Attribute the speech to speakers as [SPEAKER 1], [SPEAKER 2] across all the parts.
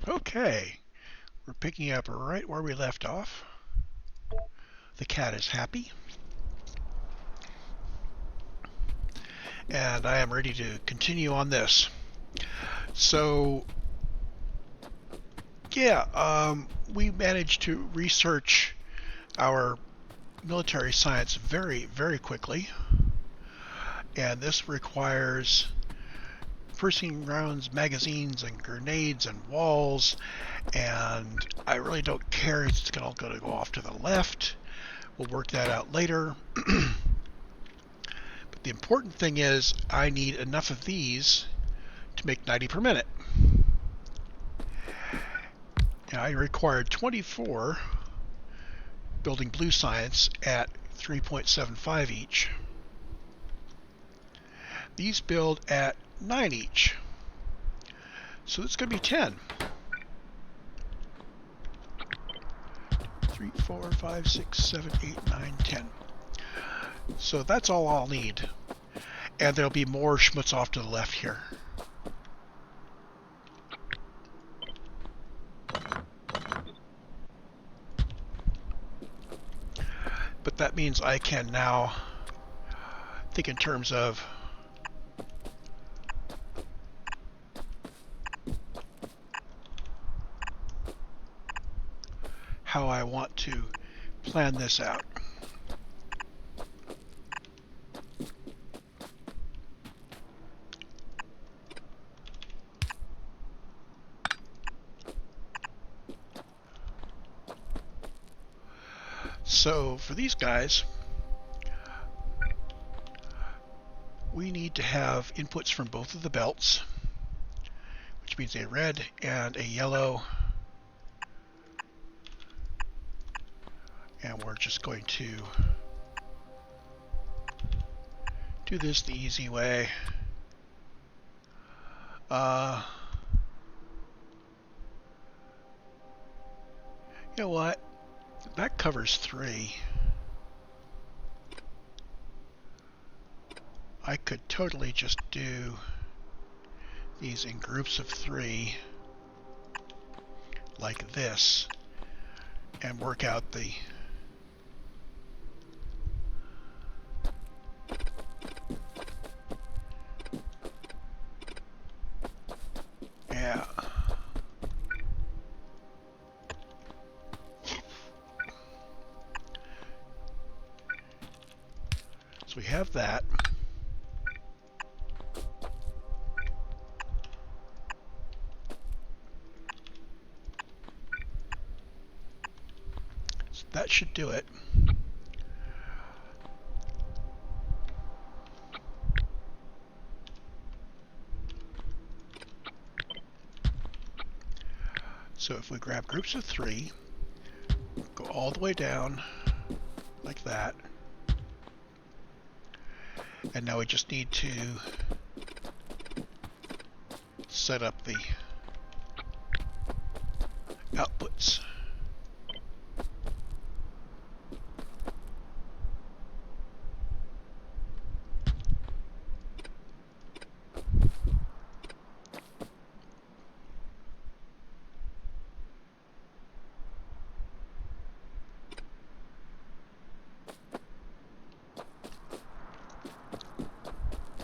[SPEAKER 1] Okay, we're picking up right where we left off. The cat is happy, and I am ready to continue on this. So, yeah, we managed to research our military science very, very quickly, and this requires piercing rounds, magazines, and grenades and walls, and I really don't care. It's all going to go off to the left. We'll work that out later. But the important thing is I need enough of these to make 90 per minute. And I required 24 building blue science at 3.75 each. These build at 9 each. So it's going to be 10. 3, 4, 5, 6, 7, 8, 9, 10. So that's all I'll need. And there'll be more schmutz off to the left here. But that means I can now think in terms of how I want to plan this out. So for these guys, we need to have inputs from both of the belts, which means a red and a yellow. And we're just going to do this the easy way. You know what? That covers 3. I could totally just do these in groups of 3 like this and work out the So we have that. So that should do it. So if we grab groups of 3, go all the way down like that, and now we just need to set up the outputs.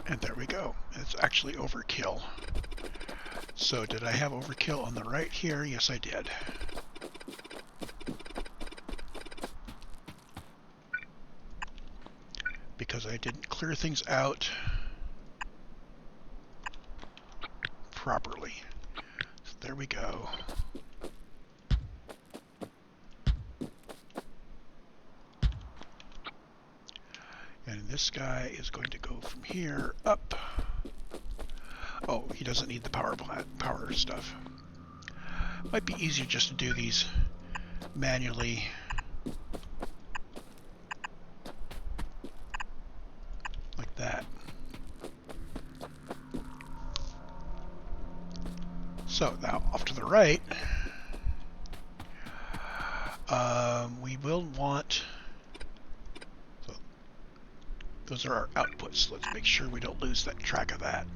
[SPEAKER 1] And there we go. It's actually overkill. So did I have overkill on the right here? Yes, I did. Because I didn't clear things out properly. So there we go. And this guy is going to go from here up. Oh, he doesn't need the power stuff. Might be easier just to do these manually. Like that. So now off to the right, we will want, so those are our outputs. Let's make sure we don't lose track of that.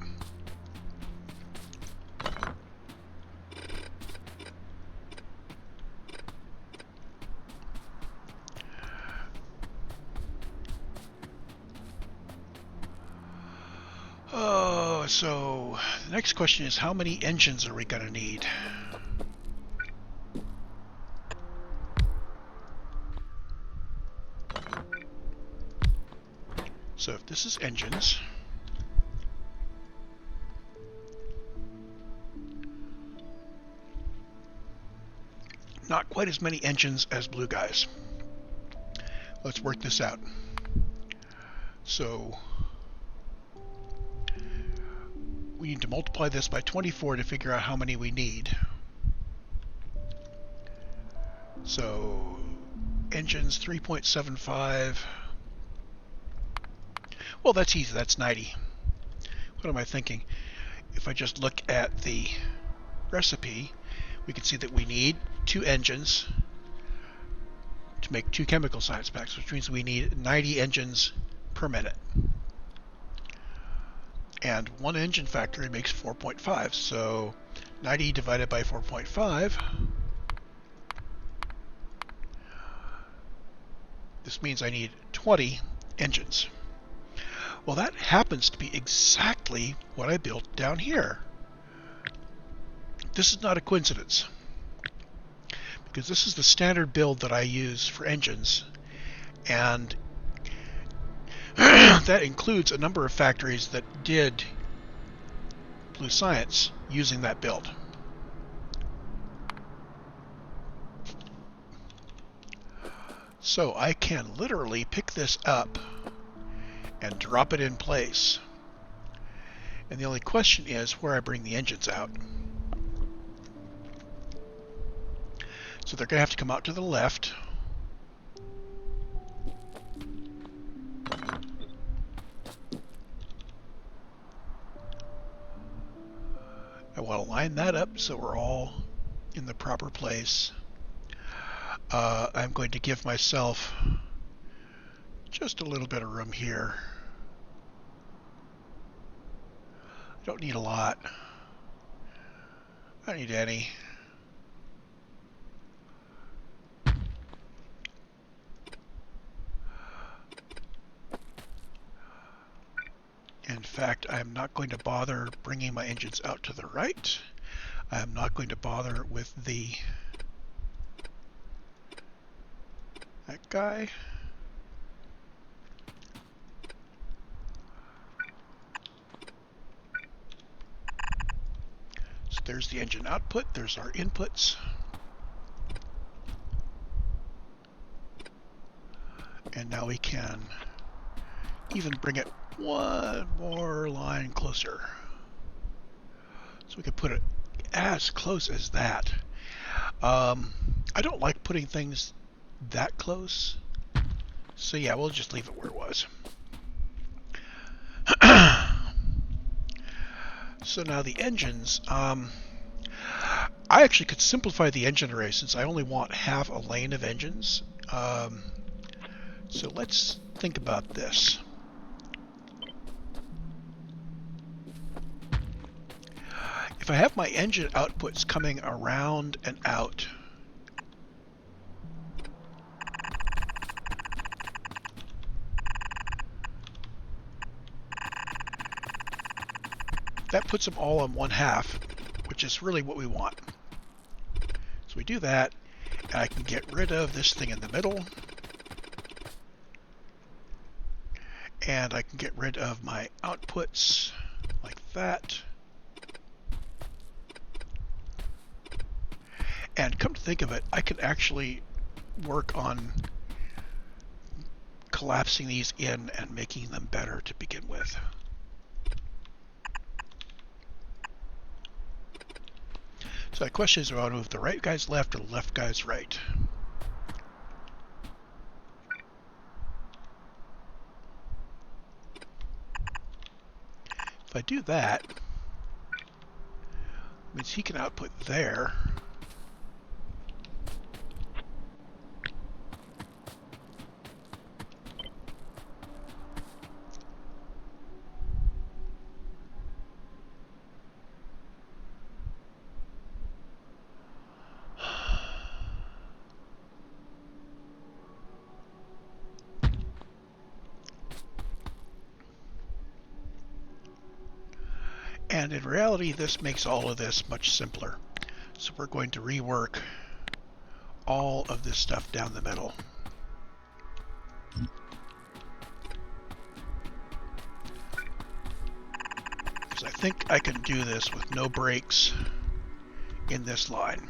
[SPEAKER 1] So the next question is, how many engines are we going to need? So if this is engines, not quite as many engines as blue guys. Let's work this out. So we need to multiply this by 24 to figure out how many we need. So engines 3.75. Well, that's easy. That's 90. What am I thinking? If I just look at the recipe, we can see that we need 2 engines to make 2 chemical science packs, which means we need 90 engines per minute. And 1 engine factory makes 4.5, so 90 divided by 4.5, this means I need 20 engines. Well, that happens to be exactly what I built down here. This is not a coincidence, because this is the standard build that I use for engines, and that includes a number of factories that did blue science using that build. So I can literally pick this up and drop it in place. And the only question is where I bring the engines out. So they're going to have to come out to the left. I want to line that up so we're all in the proper place. I'm going to give myself just a little bit of room here. I don't need a lot. I don't need any. In fact, I'm not going to bother bringing my engines out to the right. I'm not going to bother with that guy. So there's the engine output, there's our inputs. And now we can even bring it one more line closer. So we could put it as close as that. I don't like putting things that close. So yeah, we'll just leave it where it was. So now the engines, I actually could simplify the engine array since I only want half a lane of engines. So let's think about this. If I have my engine outputs coming around and out, that puts them all on one half, which is really what we want. So we do that, and I can get rid of this thing in the middle, and I can get rid of my outputs like that. And come to think of it, I can actually work on collapsing these in and making them better to begin with. So the question is, do I want to move the right guys left or the left guys right? If I do that, it means he can output there. And in reality, this makes all of this much simpler. So we're going to rework all of this stuff down the middle. Because I think I can do this with no breaks in this line.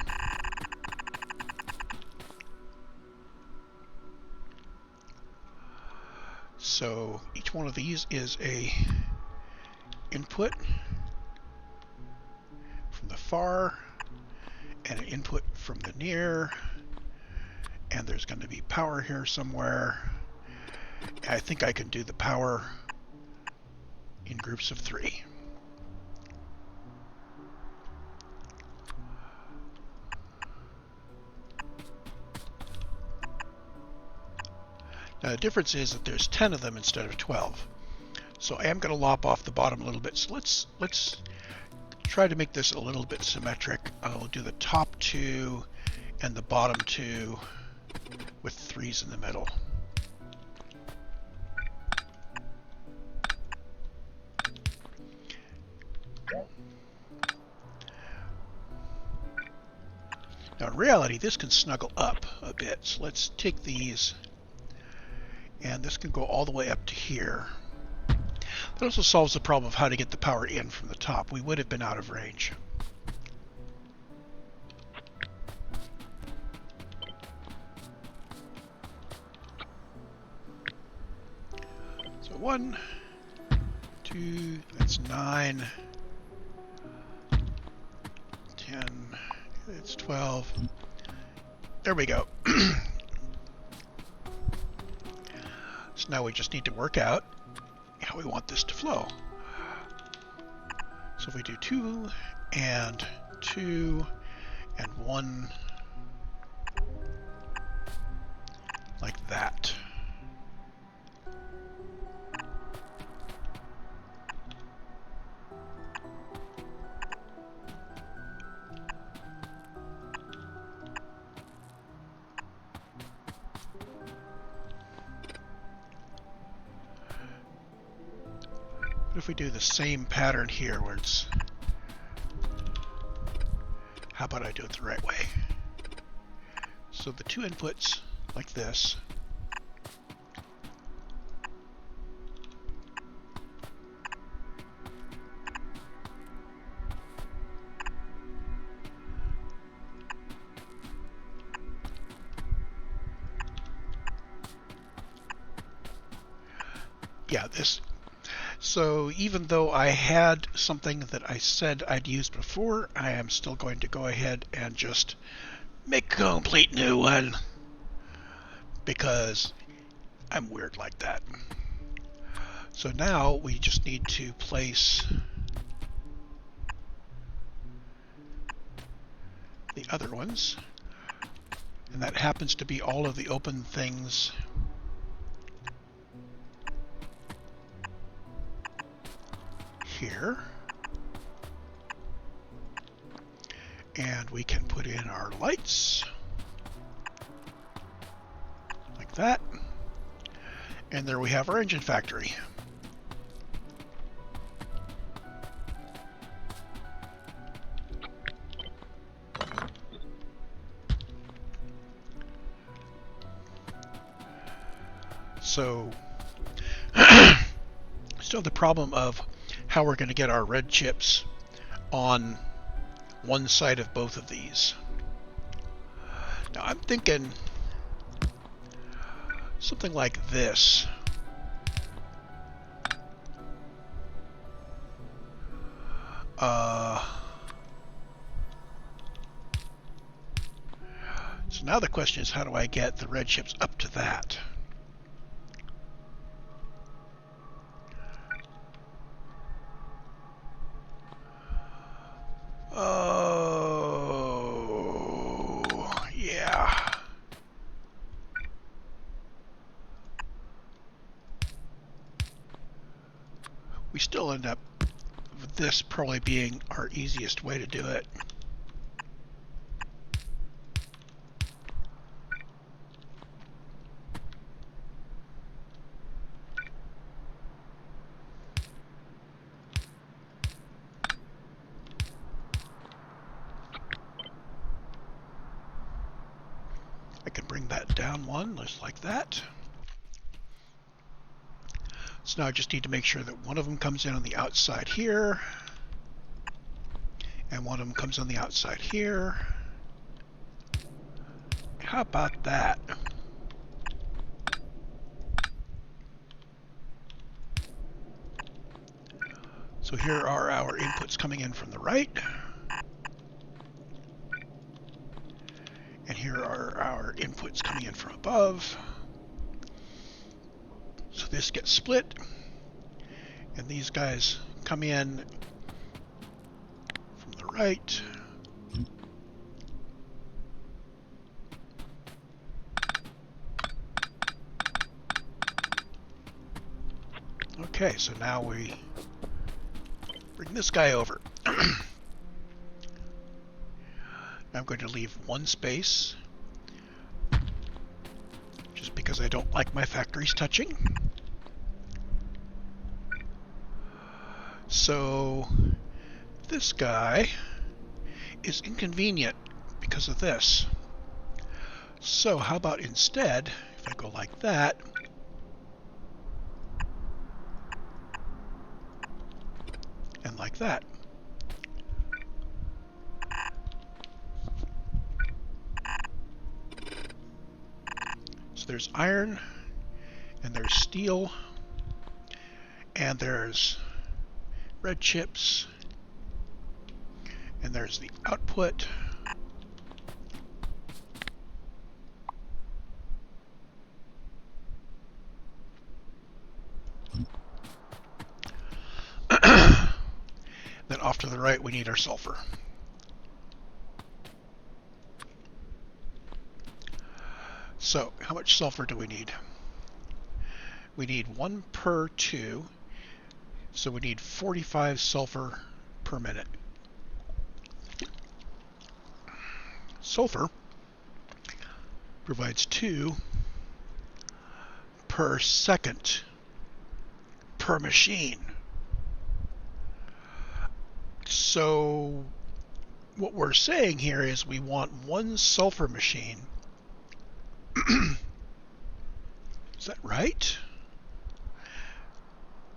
[SPEAKER 1] So each one of these is a input from the far and an input from the near, and there's going to be power here somewhere. I think I can do the power in groups of 3. Now the difference is that there's 10 of them instead of 12. So I am going to lop off the bottom a little bit. So let's try to make this a little bit symmetric. I'll do the top 2 and the bottom 2 with 3s in the middle. Now in reality, this can snuggle up a bit. So let's take these, and this can go all the way up to here. That also solves the problem of how to get the power in from the top. We would have been out of range. So 1, 2, that's 9, 10, it's 12. There we go. So now we just need to work out how we want this to flow. So if we do 2 and 2 and 1 like that. What if we do the same pattern here where it's, how about I do it the right way? So the 2 inputs like this. Yeah, this. So even though I had something that I said I'd used before, I am still going to go ahead and just make a complete new one, because I'm weird like that. So now we just need to place the other ones, and that happens to be all of the open things here. And we can put in our lights like that. And there we have our engine factory. So still the problem of how we're going to get our red chips on one side of both of these. Now I'm thinking something like this. So now the question is, how do I get the red chips up to that? Oh, yeah. We still end up with this probably being our easiest way to do it. can bring that down one, just like that. So now I just need to make sure that one of them comes in on the outside here, and one of them comes on the outside here. How about that? So here are our inputs coming in from the right. And here are our inputs coming in from above. So this gets split. And these guys come in from the right. Okay, so now we bring this guy over. I'm going to leave one space, just because I don't like my factories touching. So this guy is inconvenient because of this. So how about instead, if I go like that, and like that. So there's iron, and there's steel, and there's red chips, and there's the output. Then off to the right we need our sulfur. So how much sulfur do we need? We need 1 per 2, so we need 45 sulfur per minute. Sulfur provides 2 per second per machine. So what we're saying here is we want 1 sulfur machine. Is that right?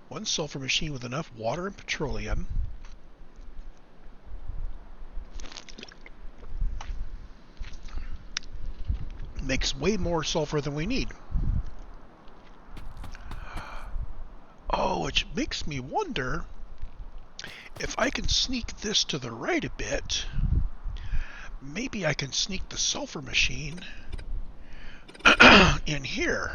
[SPEAKER 1] 1 sulfur machine with enough water and petroleum makes way more sulfur than we need. Oh, which makes me wonder if I can sneak this to the right a bit. Maybe I can sneak the sulfur machine in here.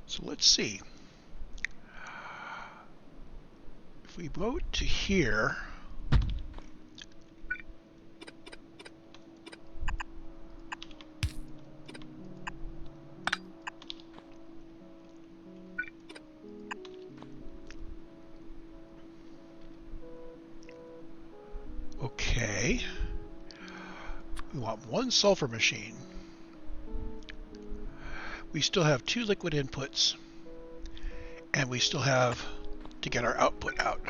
[SPEAKER 1] So let's see. If we go to here, okay, we want 1 sulfur machine. We still have 2 liquid inputs, and we still have to get our output out.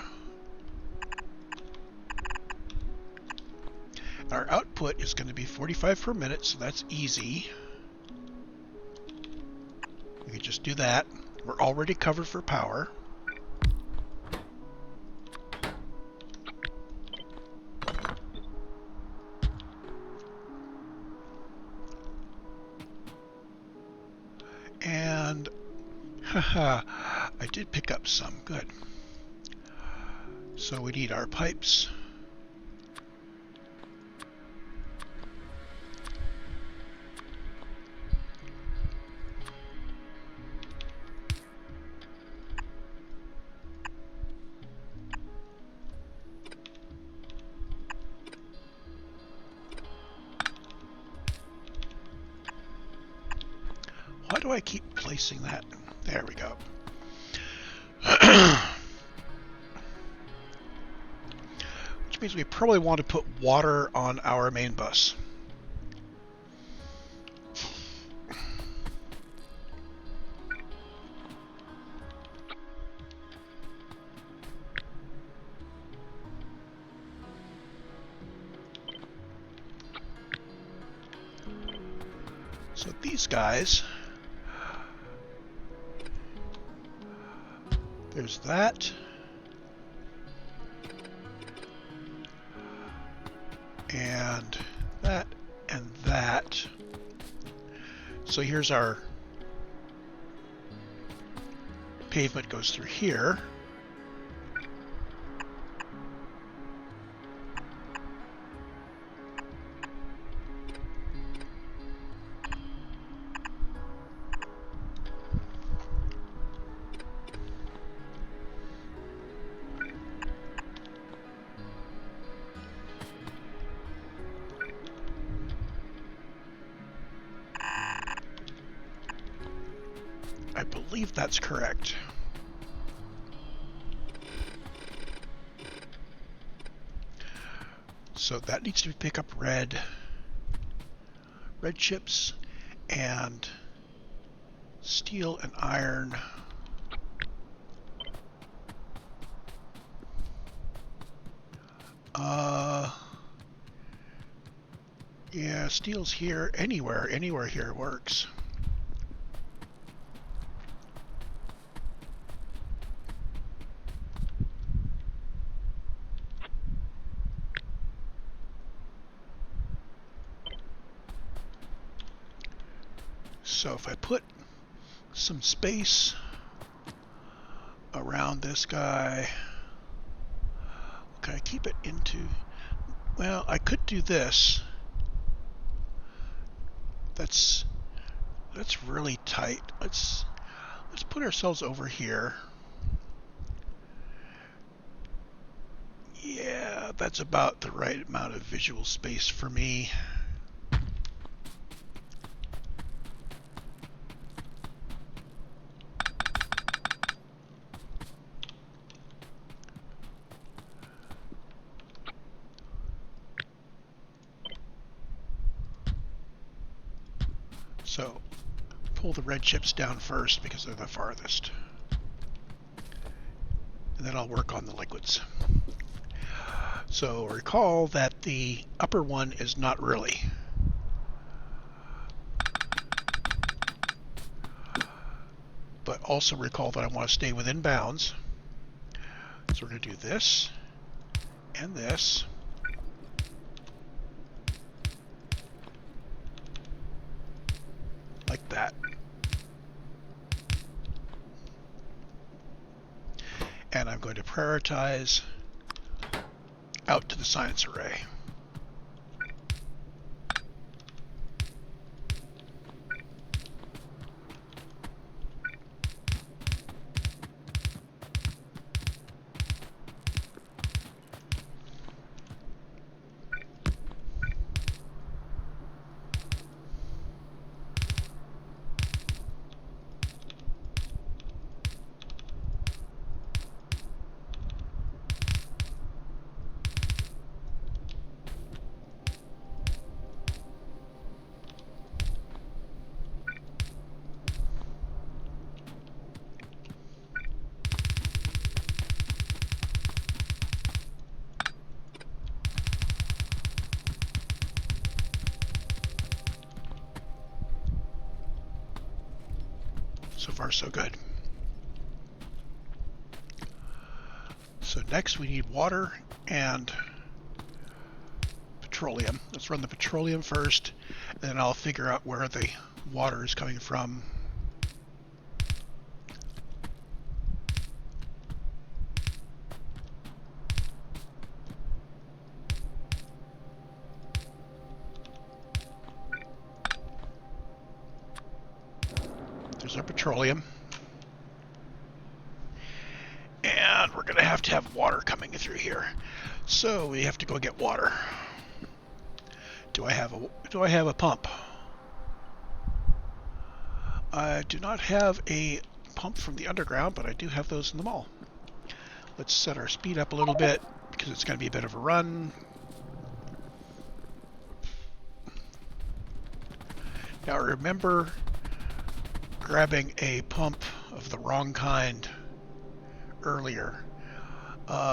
[SPEAKER 1] Our output is going to be 45 per minute, so that's easy. We can just do that. We're already covered for power. And haha, I did pick up some. Good. So we need our pipes. Why do I keep placing that? There we go. Which means we probably want to put water on our main bus. So these guys, there's that. And that and that. So here's our pavement goes through here. I believe that's correct. So that needs to pick up red chips and steel and iron. Yeah, steel's here. Anywhere here works. So if I put some space around this guy, can I keep it into, well, I could do this. That's really tight. Let's put ourselves over here. Yeah, that's about the right amount of visual space for me. So pull the red chips down first because they're the farthest. And then I'll work on the liquids. So recall that the upper one is not really. But also recall that I want to stay within bounds. So we're going to do this and this. Like that. And I'm going to prioritize out to the science array. So far, so good. So next we need water and petroleum. Let's run the petroleum first, and then I'll figure out where the water is coming from. There's our petroleum. And we're going to have water coming through here. So we have to go get water. Do I have a pump? I do not have a pump from the underground, but I do have those in the mall. Let's set our speed up a little bit because it's going to be a bit of a run. Now remember grabbing a pump of the wrong kind earlier.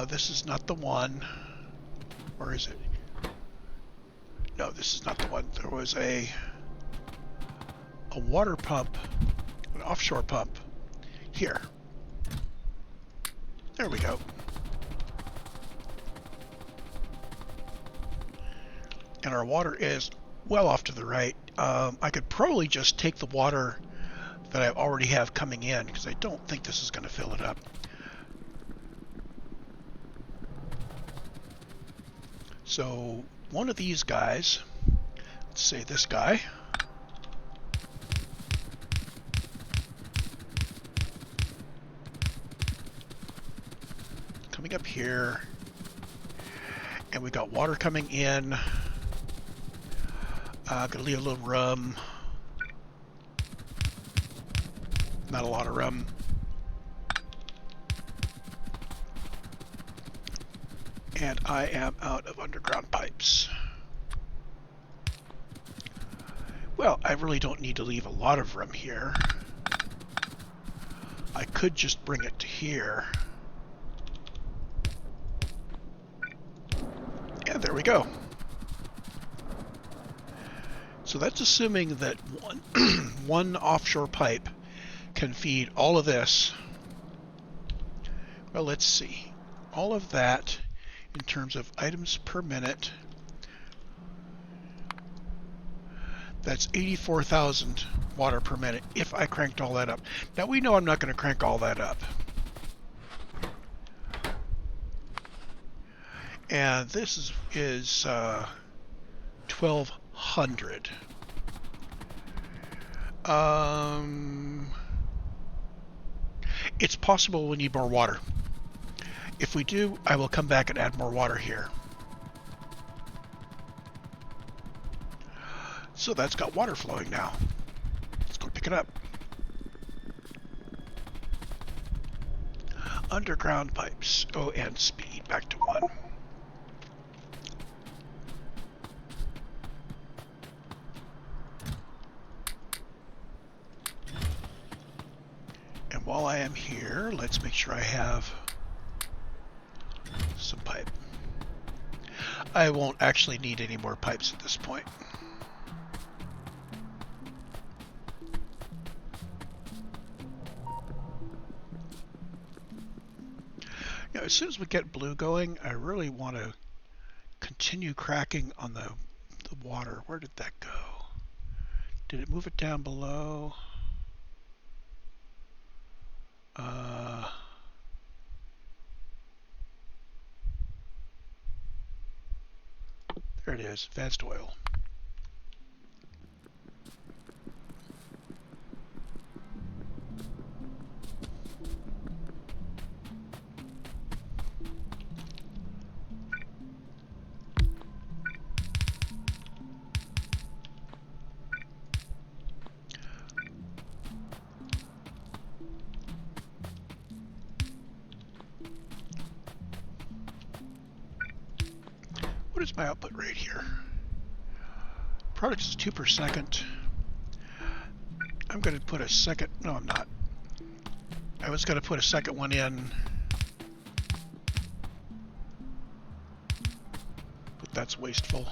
[SPEAKER 1] This is not the one. Or is it? No, this is not the one. There was a a water pump, an offshore pump, here. There we go. And our water is well off to the right. I could probably just take the water that I already have coming in, because I don't think this is going to fill it up. So one of these guys, let's say this guy, coming up here, and we got water coming in. Gonna leave a little rum. Not a lot of rum. And I am out of underground pipes. Well, I really don't need to leave a lot of rum here. I could just bring it to here. And there we go. So that's assuming that one offshore pipe can feed all of this. Well, let's see. All of that in terms of items per minute. That's 84,000 water per minute if I cranked all that up. Now we know I'm not going to crank all that up. And this is 1200. It's possible we need more water. If we do, I will come back and add more water here. So that's got water flowing now. Let's go pick it up. Underground pipes. Oh, and speed back to 1. And while I am here, let's make sure I have some pipe. I won't actually need any more pipes at this point. You know, as soon as we get blue going, I really want to continue cracking on the water. Where did that go? Did it move it down below? There it is, advanced oil. What is my output rate here? Product is 2 per second. I'm going to put a second, no I'm not. I was going to put a second one in, but that's wasteful.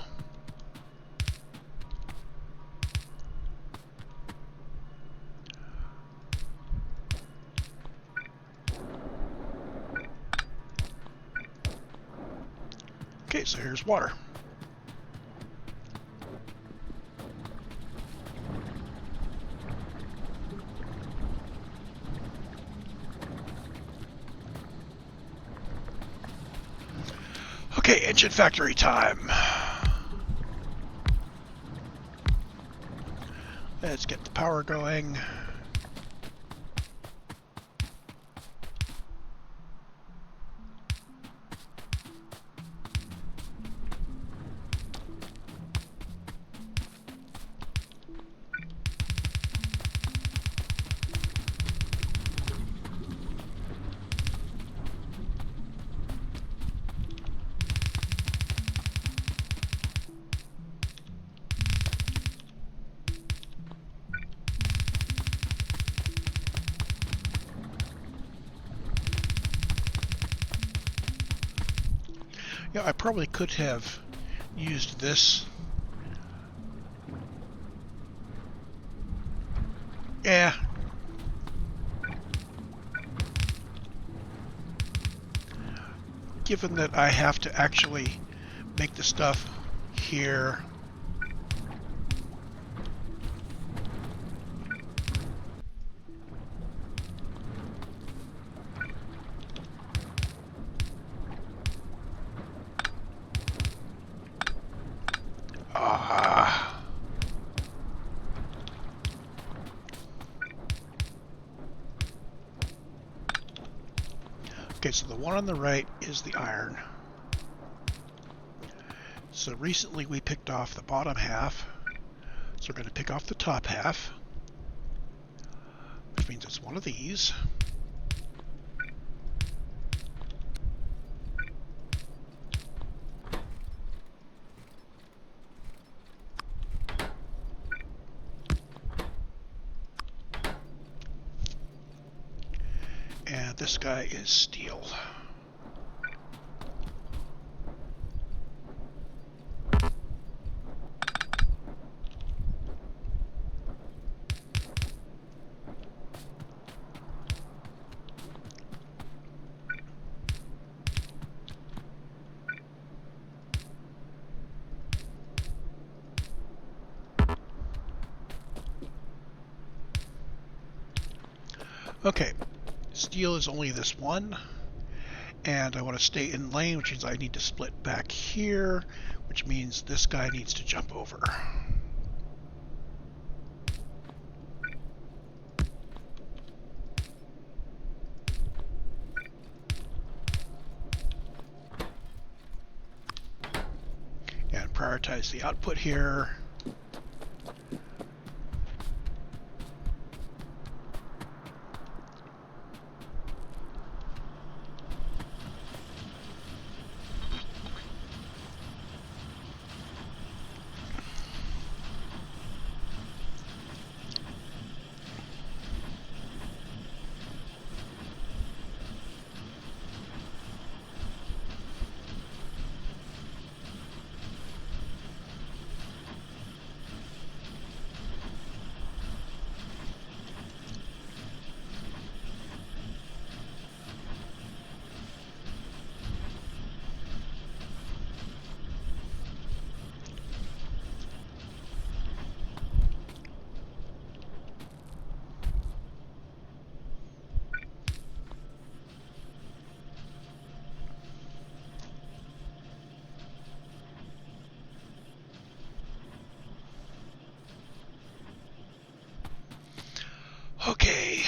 [SPEAKER 1] Okay, so here's water. Okay, engine factory time. Let's get the power going. Yeah, I probably could have used this Yeah. Given that I have to actually make the stuff here. Ah. Okay, so the one on the right is the iron. So recently we picked off the bottom half. So we're going to pick off the top half, which means it's one of these. And this guy is steel. Okay, steel is only this one, and I want to stay in lane, which means I need to split back here, which means this guy needs to jump over. And prioritize the output here. Okay.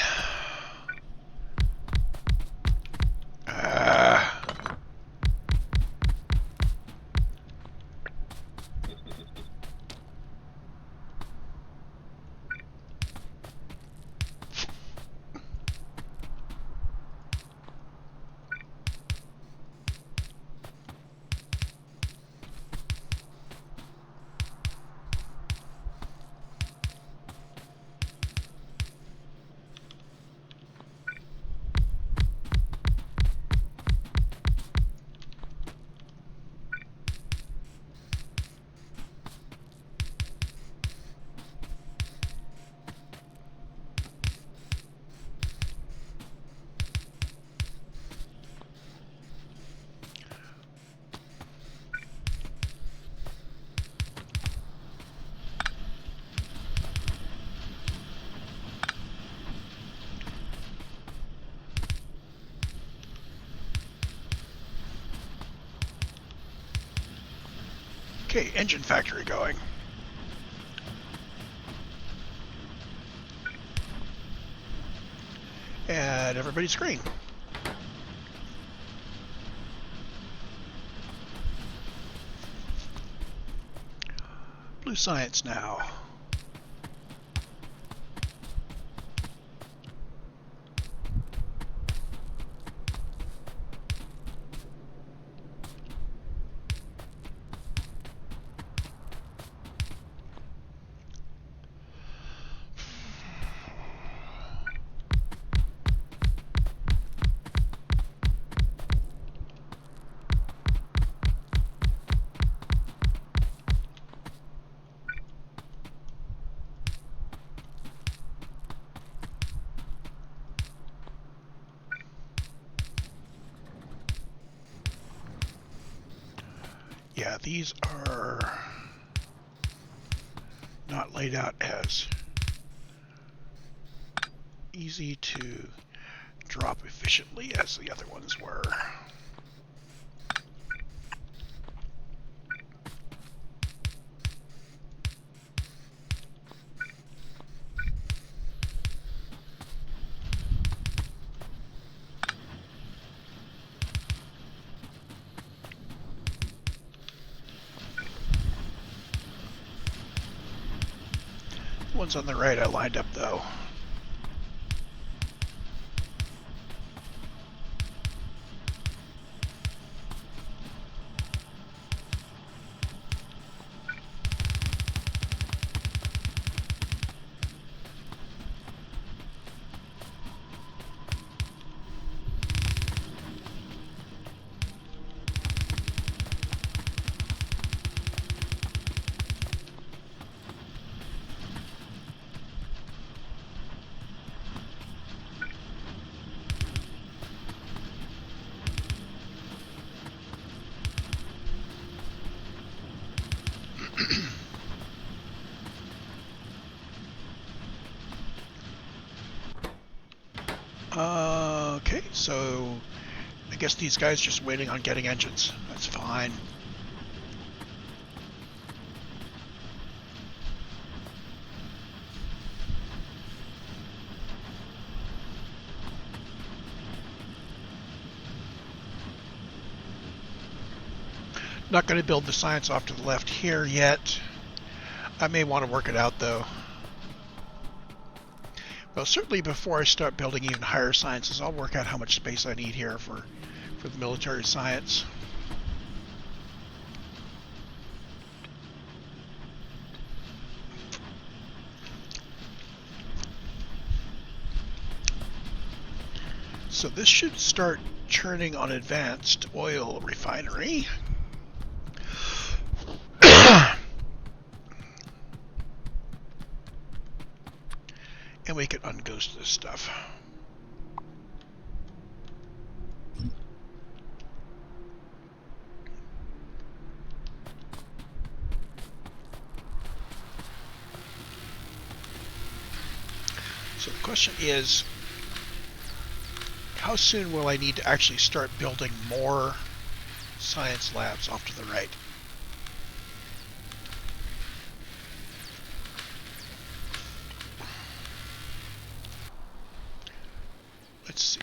[SPEAKER 1] Okay, engine factory going. And everybody's green. Blue science now. these are not laid out as easy to drop efficiently as the other ones were. The ones on the right I lined up though. Okay, so I guess these guys just waiting on getting engines. That's fine. Not going to build the science off to the left here yet. I may want to work it out though. Well, certainly before I start building even higher sciences, I'll work out how much space I need here for the military science. So this should start churning on advanced oil refinery. And we can unghost this stuff. So the question is, how soon will I need to actually start building more science labs off to the right? Let's see.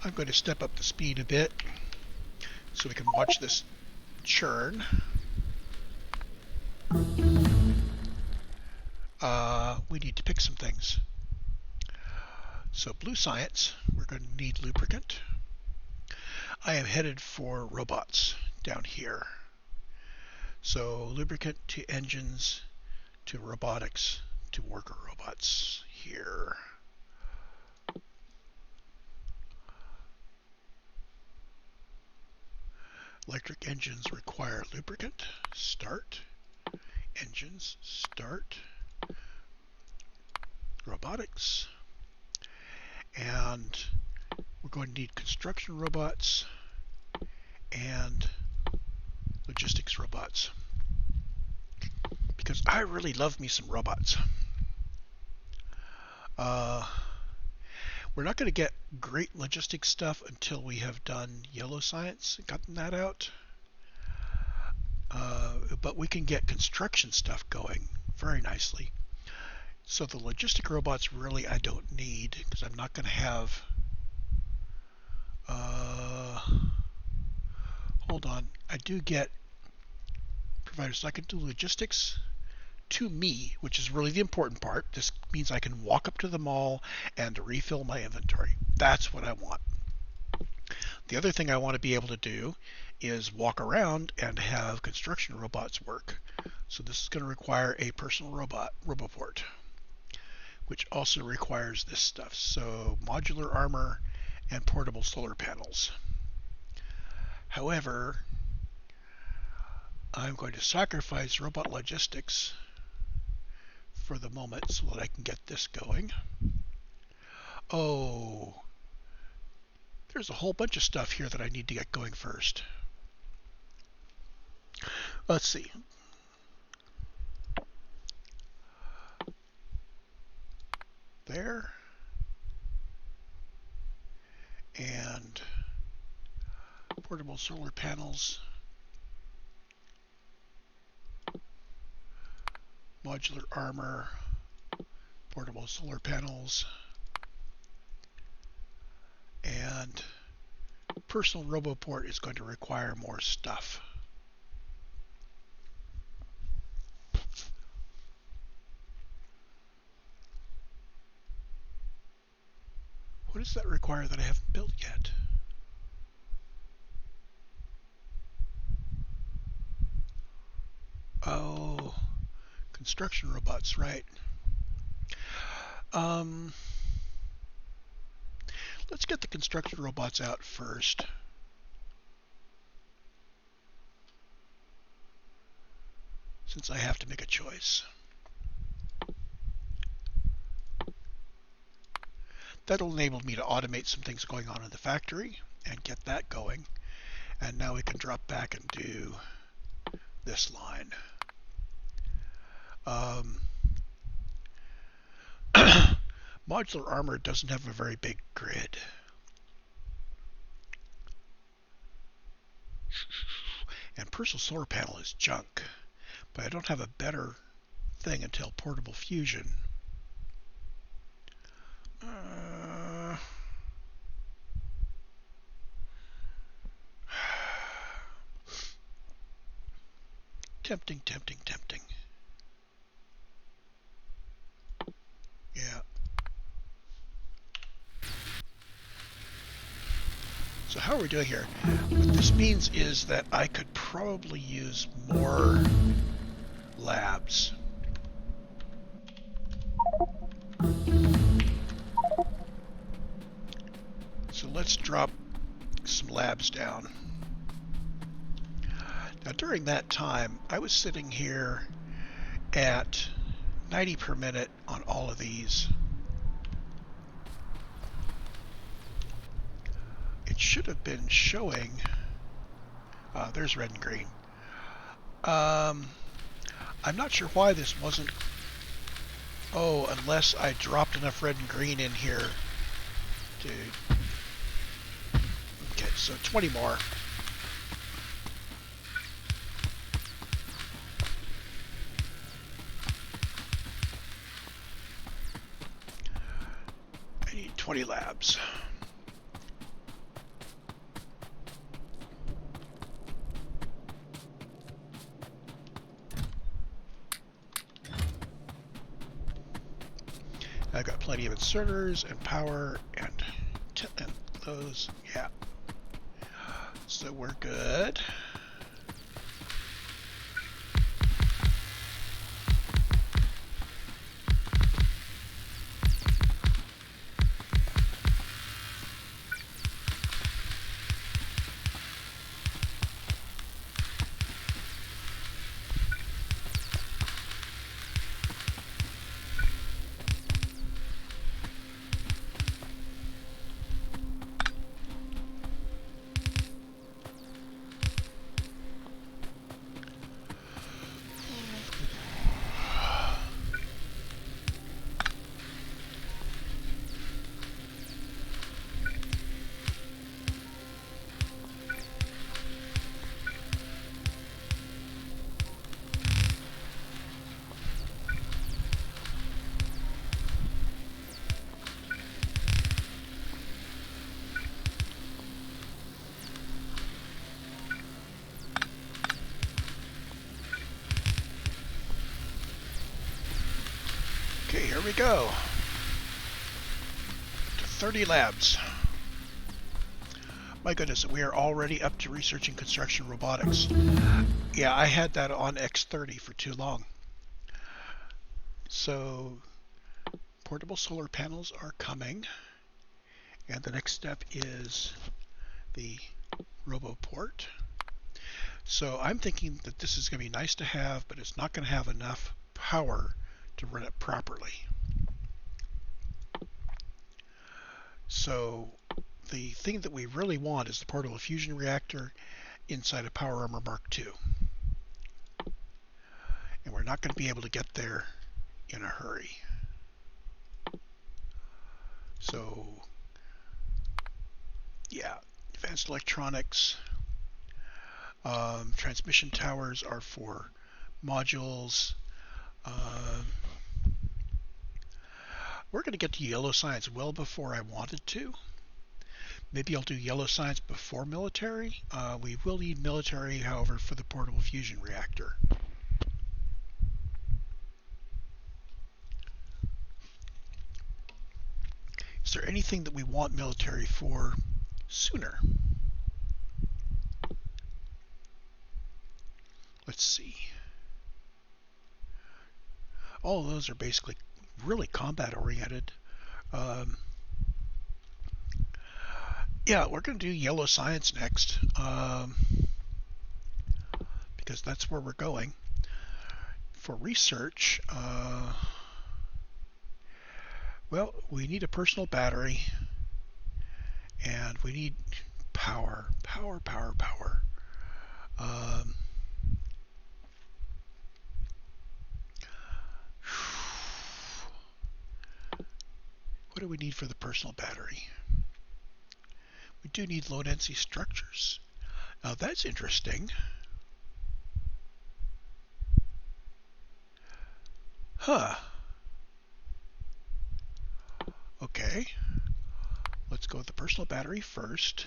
[SPEAKER 1] I'm going to step up the speed a bit so we can watch this churn. We need to pick some things. So blue science, we're going to need lubricant. I am headed for robots down here. So lubricant to engines to robotics to worker robots here. Electric engines require lubricant. Start. Engines. Start. Robotics. And we're going to need construction robots and logistics robots. Because I really love me some robots. We're not going to get great logistics stuff until we have done yellow science and gotten that out. But we can get construction stuff going very nicely. So the logistic robots really I don't need because I'm not going to have... hold on. I do get providers. So I can do logistics to me, which is really the important part. This means I can walk up to the mall and refill my inventory. That's what I want. The other thing I want to be able to do is walk around and have construction robots work. So this is going to require a personal robot, Roboport, which also requires this stuff. So modular armor and portable solar panels. However, I'm going to sacrifice robot logistics for the moment so that I can get this going. Oh, there's a whole bunch of stuff here that I need to get going first. Let's see. There. And portable solar panels. Modular armor. Portable solar panels. And personal RoboPort is going to require more stuff. What does that require that I haven't built yet? Oh, construction robots, right. Let's get the construction robots out first. Since I have to make a choice. That'll enable me to automate some things going on in the factory and get that going. And now we can drop back and do this line. Modular armor doesn't have a very big grid. And personal solar panel is junk. But I don't have a better thing until portable fusion. Tempting, tempting, tempting. Yeah. So how are we doing here? What this means is that I could probably use more labs. So let's drop some labs down. Now during that time, I was sitting here at 90 per minute on all of these. It should have been showing, there's red and green. I'm not sure why this wasn't, unless I dropped enough red and green in here to, okay, so 20 more. I need 20 labs. I've got plenty of inserters and power and those, yeah. So we're good. Okay, here we go. To 30 labs. My goodness, we are already up to researching construction robotics. Yeah, I had that on X30 for too long. So, portable solar panels are coming. And the next step is the RoboPort. So I'm thinking that this is going to be nice to have, but it's not going to have enough power to run it properly. So the thing that we really want is the portable fusion reactor inside a Power Armor Mark II. And we're not going to be able to get there in a hurry. So, yeah, advanced electronics. Transmission towers are for modules. We're going to get to yellow science well before I wanted to. Maybe I'll do yellow science before military. We will need military, however, for the portable fusion reactor. Is there anything that we want military for sooner? Let's see. All of those are basically really combat oriented. Yeah, we're going to do yellow science next, because that's where we're going. For research, well, we need a personal battery, and we need power. What do we need for the personal battery? We do need low density structures. Now that's interesting. Huh. Okay. Let's go with the personal battery first.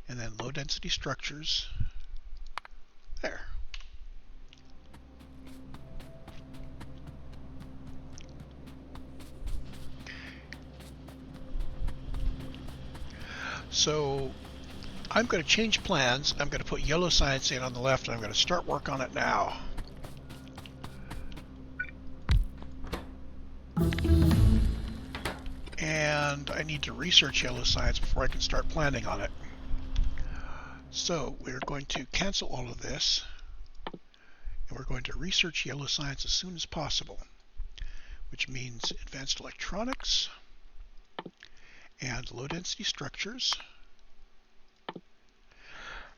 [SPEAKER 1] And then low density structures. There. So I'm going to change plans. I'm going to put yellow science in on the left, and I'm going to start work on it now. And I need to research yellow science before I can start planning on it. So we're going to cancel all of this, and we're going to research yellow science as soon as possible, which means advanced electronics and low density structures.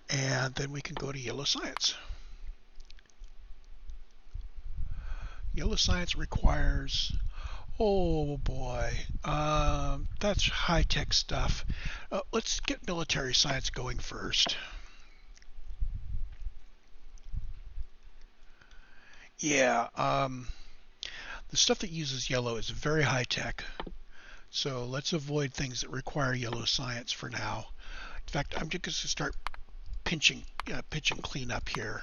[SPEAKER 1] And then we can go to yellow science. Yellow science requires, oh boy, that's high-tech stuff. Let's get military science going first. Yeah, the stuff that uses yellow is very high-tech. So let's avoid things that require yellow science for now. In fact, I'm just going to start pinching clean up here.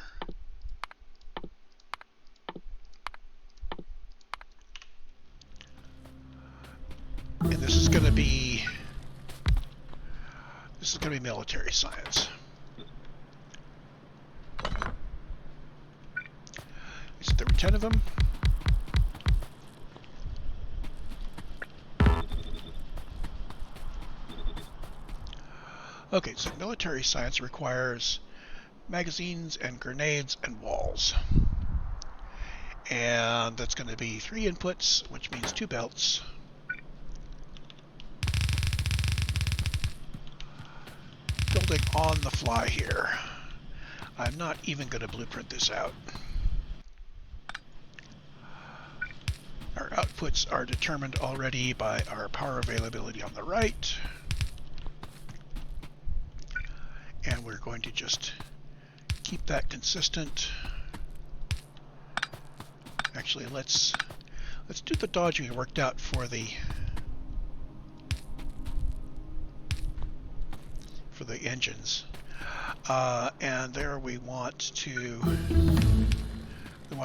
[SPEAKER 1] And this is going to be military science. There were 10 of them. Okay, so military science requires magazines and grenades and walls. And that's going to be 3 inputs, which means 2 belts. Building on the fly here. I'm not even going to blueprint this out. Our outputs are determined already by our power availability on the right. And we're going to just keep that consistent. Actually, let's do the dodging we worked out for the engines. And there we want to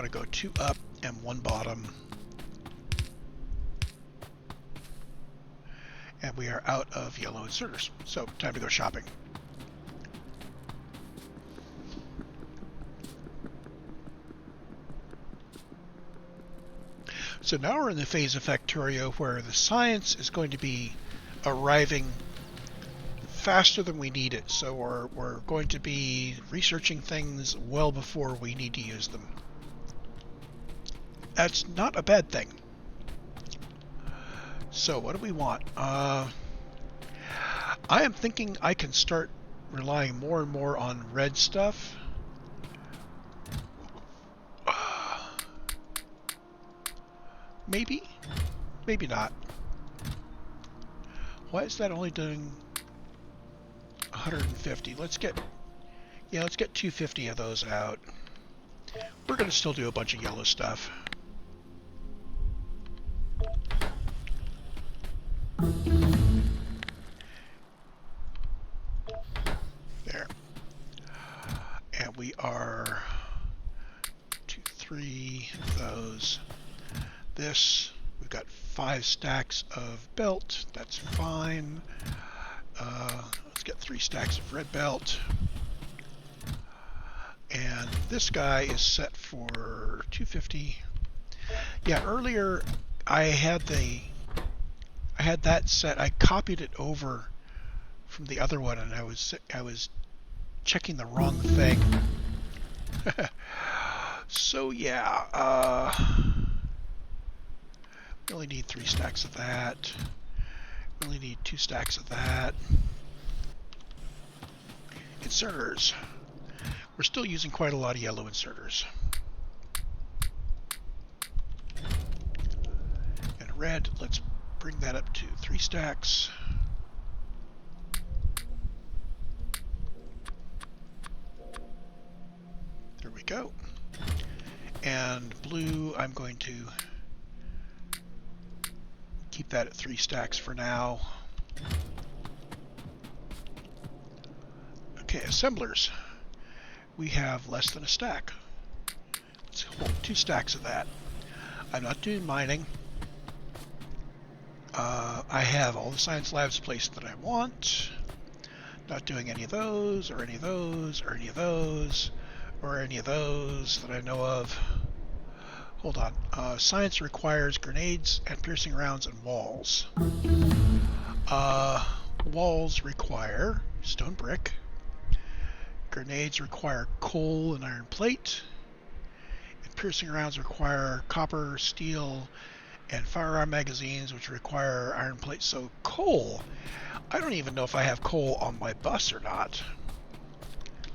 [SPEAKER 1] go 2 up and 1 bottom. And we are out of yellow inserters. So time to go shopping. So now we're in the phase of Factorio where the science is going to be arriving faster than we need it. So we're going to be researching things well before we need to use them. That's not a bad thing. So what do we want? I am thinking I can start relying more and more on red stuff. Maybe? Maybe not. Why is that only doing 150? Let's get 250 of those out. We're going to still do a bunch of yellow stuff. There. And we are 2, 3 of those. This, we've got 5 stacks of belt. That's fine. Let's get 3 stacks of red belt. And this guy is set for 250. Yeah, earlier I had that set. I copied it over from the other one, and I was checking the wrong thing. So yeah, we only need 3 stacks of that. We only need 2 stacks of that. Inserters. We're still using quite a lot of yellow inserters. And red, let's bring that up to 3 stacks. There we go. And blue, I'm going to keep that at 3 stacks for now. Okay, assemblers. We have less than a stack. Let's hold 2 stacks of that. I'm not doing mining. I have all the science labs placed that I want. Not doing any of those, or any of those, or any of those, or any of those that I know of. Hold on. Science requires grenades and piercing rounds and walls. Walls require stone brick. Grenades require coal and iron plate. And piercing rounds require copper, steel, and firearm magazines, which require iron plate. So coal. I don't even know if I have coal on my bus or not.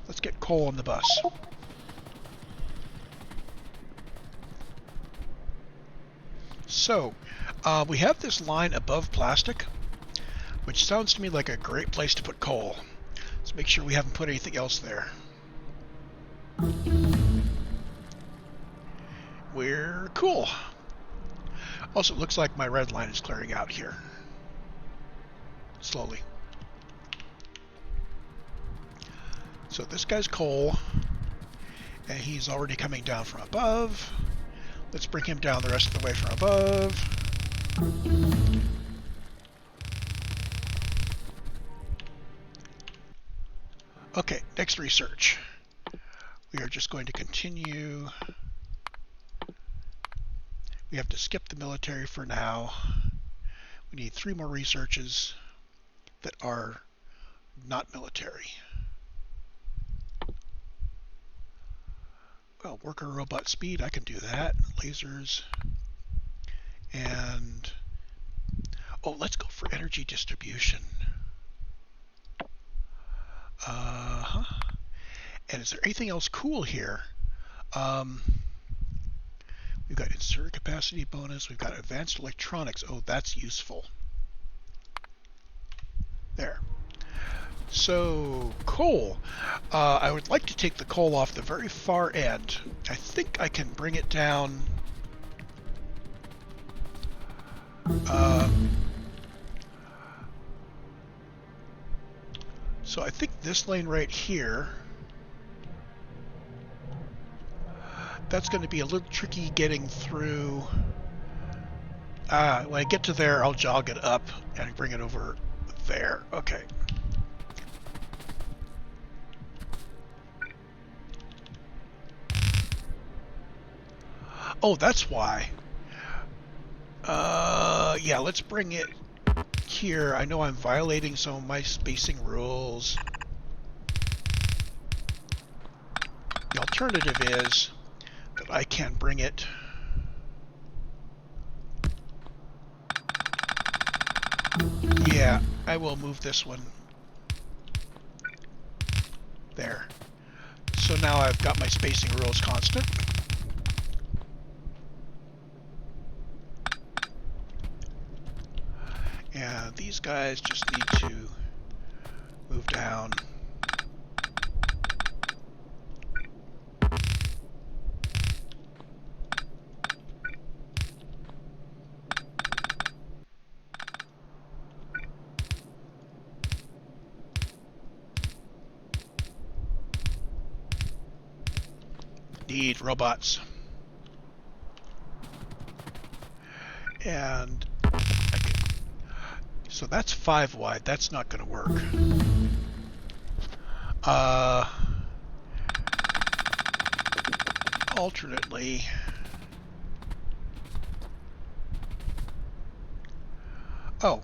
[SPEAKER 1] Let's get coal on the bus. So, we have this line above plastic, which sounds to me like a great place to put coal. Let's make sure we haven't put anything else there. We're cool. Also, it looks like my red line is clearing out here. Slowly. So this guy's coal, and he's already coming down from above. Let's bring him down the rest of the way from above. Okay, next research. We are just going to continue. We have to skip the military for now. We need 3 more researches that are not military. Well, worker robot speed, I can do that. Lasers. And, oh, let's go for energy distribution. And is there anything else cool here? We've got insert capacity bonus. We've got advanced electronics. Oh, that's useful. There. So, coal. I would like to take the coal off the very far end. I think I can bring it down. So I think this lane right here, that's going to be a little tricky getting through. When I get to there, I'll jog it up and bring it over there. Okay. Oh, that's why. Yeah, let's bring it here. I know I'm violating some of my spacing rules. The alternative is that I can bring it Yeah, I will move this one. There. So now I've got my spacing rules constant. And these guys just need to move down. Need robots. And so that's 5 wide. That's not going to work. Alternately, oh,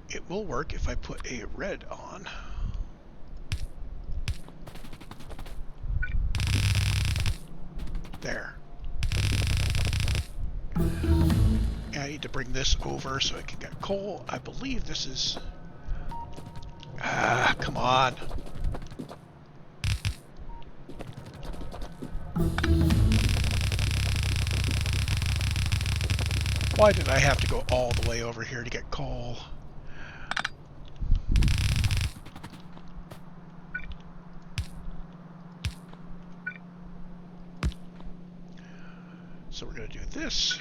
[SPEAKER 1] it will work if I put a red on. There. And I need to bring this over so I can get coal. I believe this is... Ah, come on. Why did I have to go all the way over here to get coal? So we're going to do this.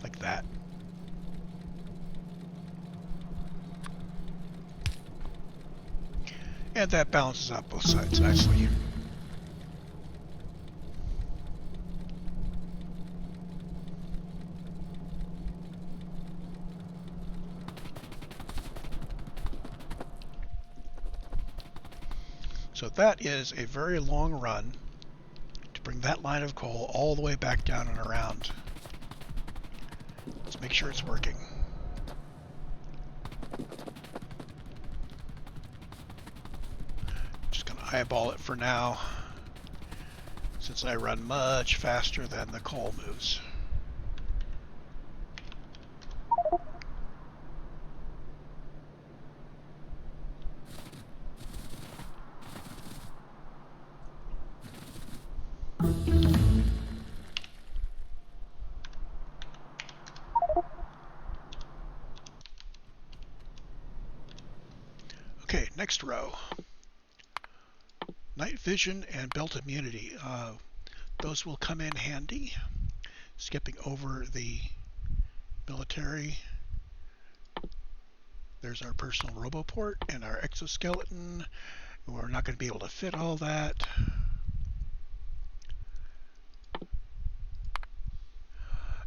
[SPEAKER 1] Like that. And that balances out both sides nicely. So that is a very long run to bring that line of coal all the way back down and around. Let's make sure it's working. Just going to eyeball it for now, since I run much faster than the coal moves. Okay, next row. Night vision and belt immunity. Those will come in handy. Skipping over the military. There's our personal Robo port and our exoskeleton. We're not going to be able to fit all that.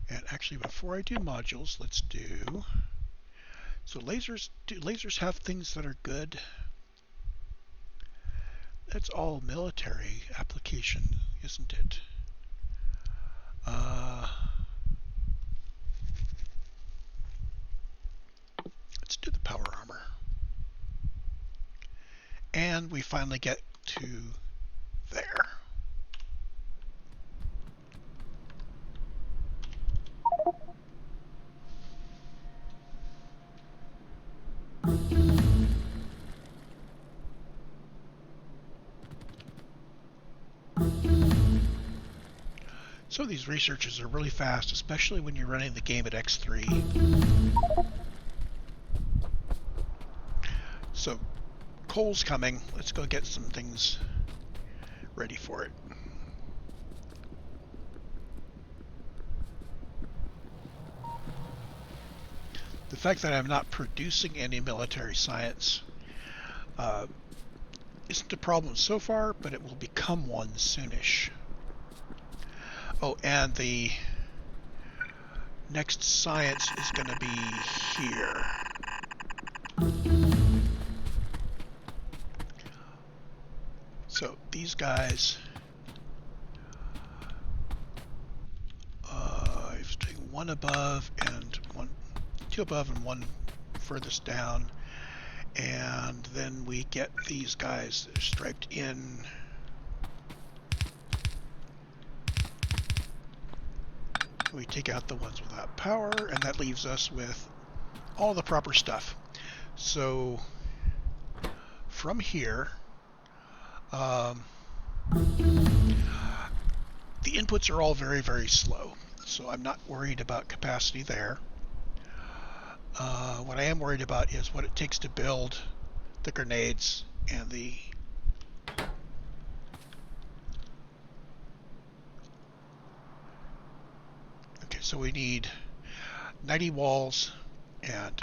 [SPEAKER 1] And actually, before I do modules, let's do... So lasers, do lasers have things that are good? That's all military application, isn't it? Let's do the power armor. And we finally get to there. So these researches are really fast, especially when you're running the game at X3. So coal's coming. Let's go get some things ready for it. The fact that I'm not producing any military science isn't a problem so far, but it will become one soonish. Oh, and the next science is going to be here. So these guys, I have to take one above and two above and one furthest down, and then we get these guys striped in We take out the ones without power, and that leaves us with all the proper stuff. So from here, the inputs are all very, very slow, so I'm not worried about capacity there. What I am worried about is what it takes to build the grenades and the okay, so we need 90 walls and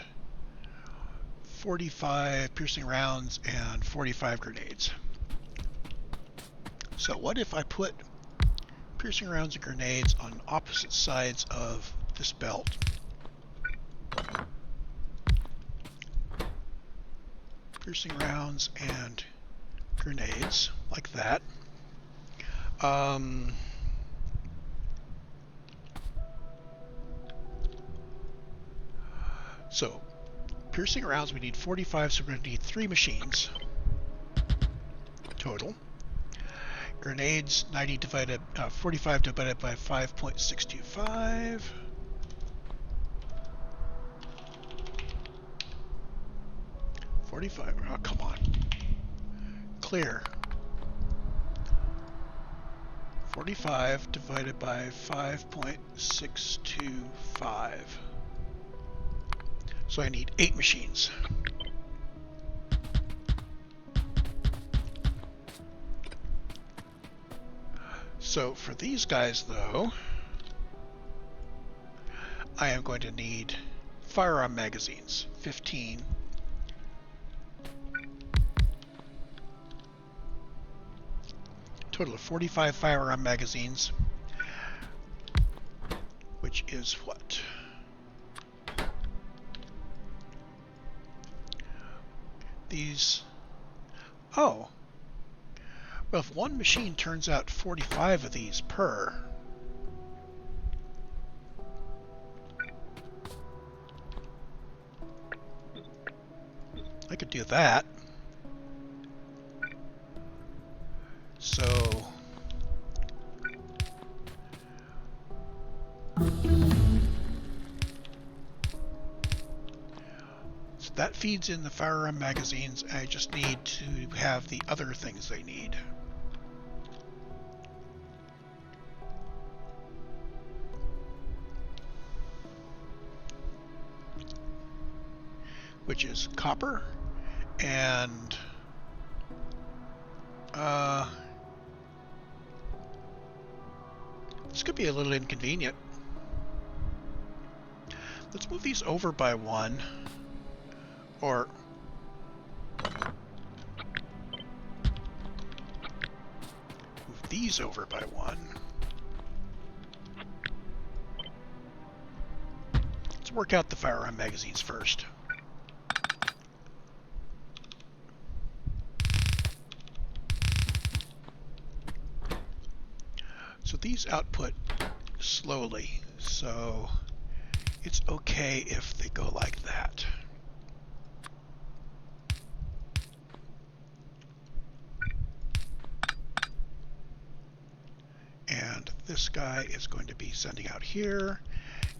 [SPEAKER 1] 45 piercing rounds and 45 grenades. So what if I put piercing rounds and grenades on opposite sides of this belt? Piercing rounds and grenades, like that. So, piercing rounds, we need 45, so we're going to need 3 machines total. Grenades, 45 divided by 5.625. Oh, come on. Clear. 45 divided by 5.625. So I need 8 machines. So for these guys, though, I am going to need firearm magazines, 15. Total of 45 firearm magazines, which is what? These. Oh. Well, if one machine turns out 45 of these per, I could do that. So that feeds in the firearm magazines. I just need to have the other things they need. Which is copper and this could be a little inconvenient. Let's move these over by 1, or move these over by 1. Let's work out the firearm magazines first. So these output slowly, so it's okay if they go like that. And this guy is going to be sending out here,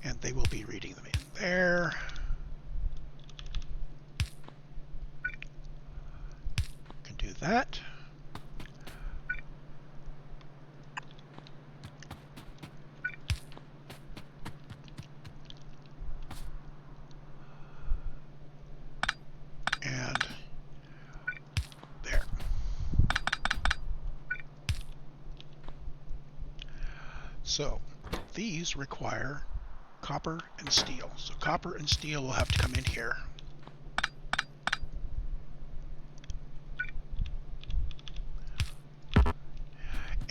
[SPEAKER 1] and they will be reading them in there. Can do that. And there. So these require copper and steel. So copper and steel will have to come in here.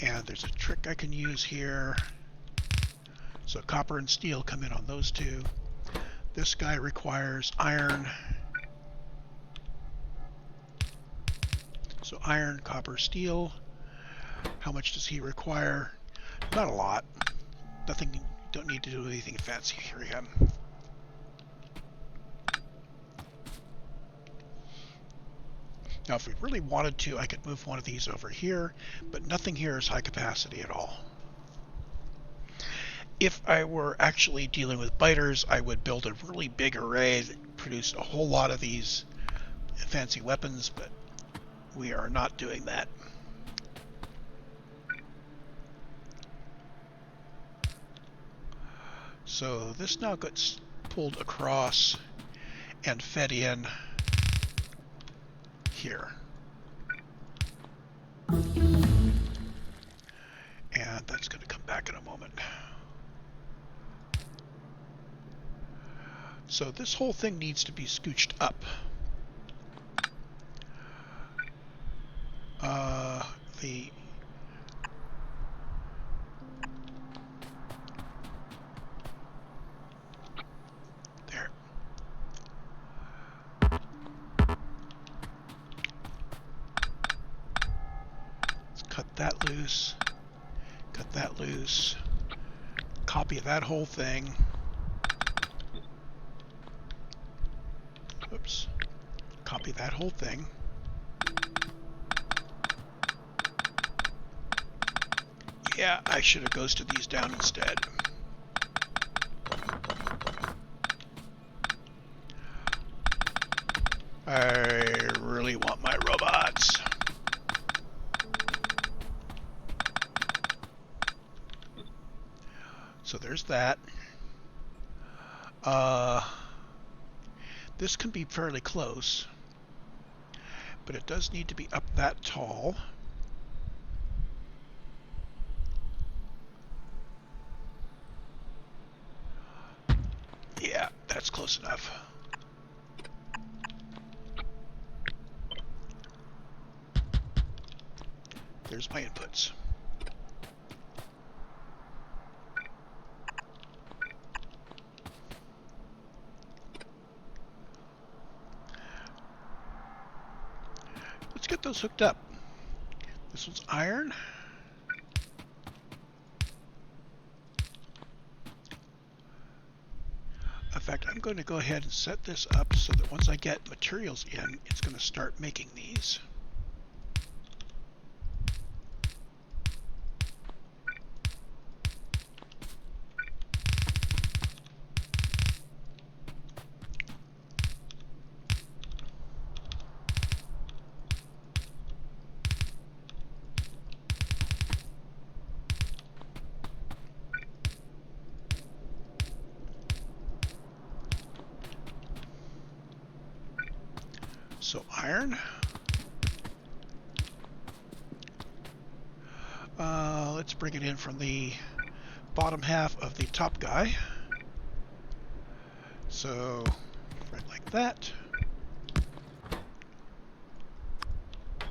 [SPEAKER 1] And there's a trick I can use here. So copper and steel come in on those two. This guy requires iron. So iron, copper, steel. How much does he require? Not a lot. Nothing, don't need to do anything fancy here again. Now if we really wanted to, I could move one of these over here, but nothing here is high capacity at all. If I were actually dealing with biters, I would build a really big array that produced a whole lot of these fancy weapons, but we are not doing that. So this now gets pulled across and fed in here. And that's going to come back in a moment. So this whole thing needs to be scooched up. There. Let's cut that loose. Cut that loose. Copy that whole thing. Oops. Copy that whole thing. Yeah, I should have ghosted these down instead. I really want my robots. So there's that. This can be fairly close, but it does need to be up that tall. Yeah, that's close enough. There's my inputs. Let's get those hooked up. This one's iron. In fact, I'm going to go ahead and set this up so that once I get materials in, it's going to start making these. So iron. Let's bring it in from the bottom half of the top guy. So right like that.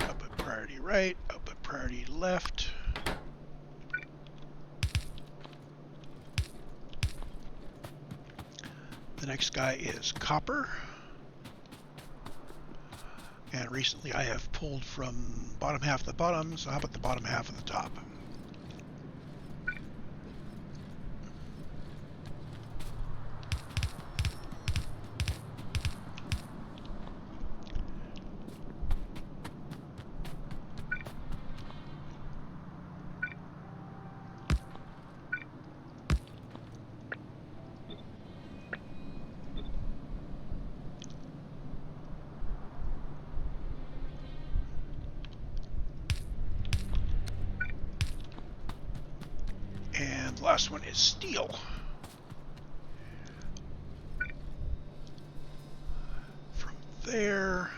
[SPEAKER 1] Output priority right, output priority left. The next guy is copper. And recently I have pulled from bottom half of the bottom, so how about the bottom half of the top? And the last one is steel. From there,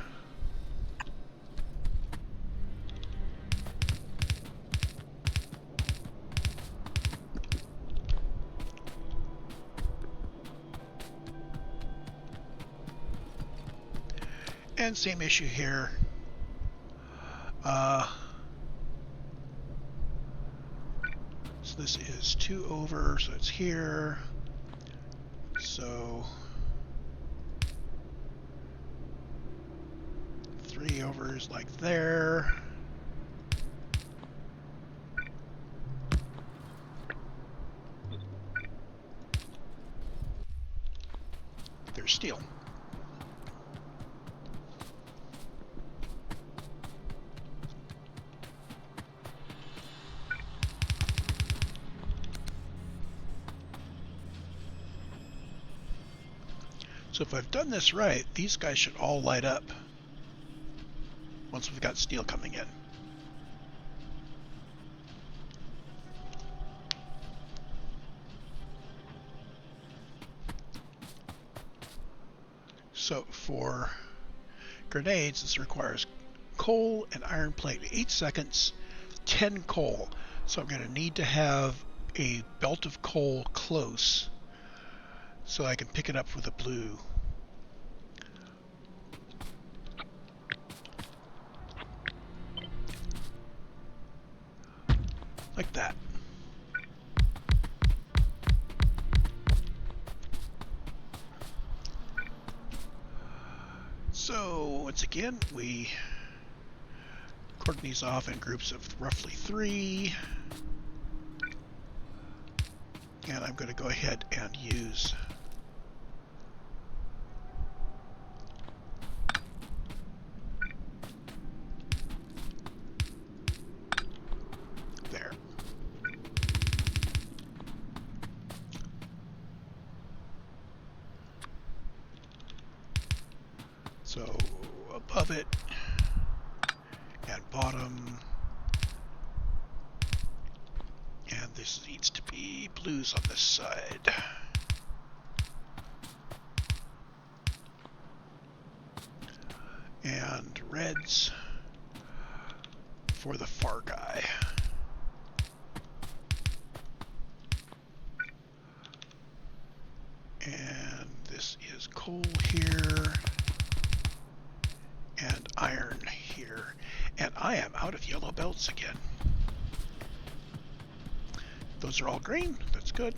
[SPEAKER 1] and same issue here. So this is 2 over, so it's here. So 3 overs like there. There's steel. So if I've done this right, these guys should all light up once we've got steel coming in. So for grenades, this requires coal and iron plate, 8 seconds, 10 coal. So I'm going to need to have a belt of coal close so I can pick it up with a blue. Like that. So once again, we cordon these off in groups of roughly 3. And I'm going to go ahead and use there. So above it and bottom, and this needs to be blues on this side. And reds for the far guy. And this is coal here and iron here. And I am out of yellow belts again. Those are all green. That's good.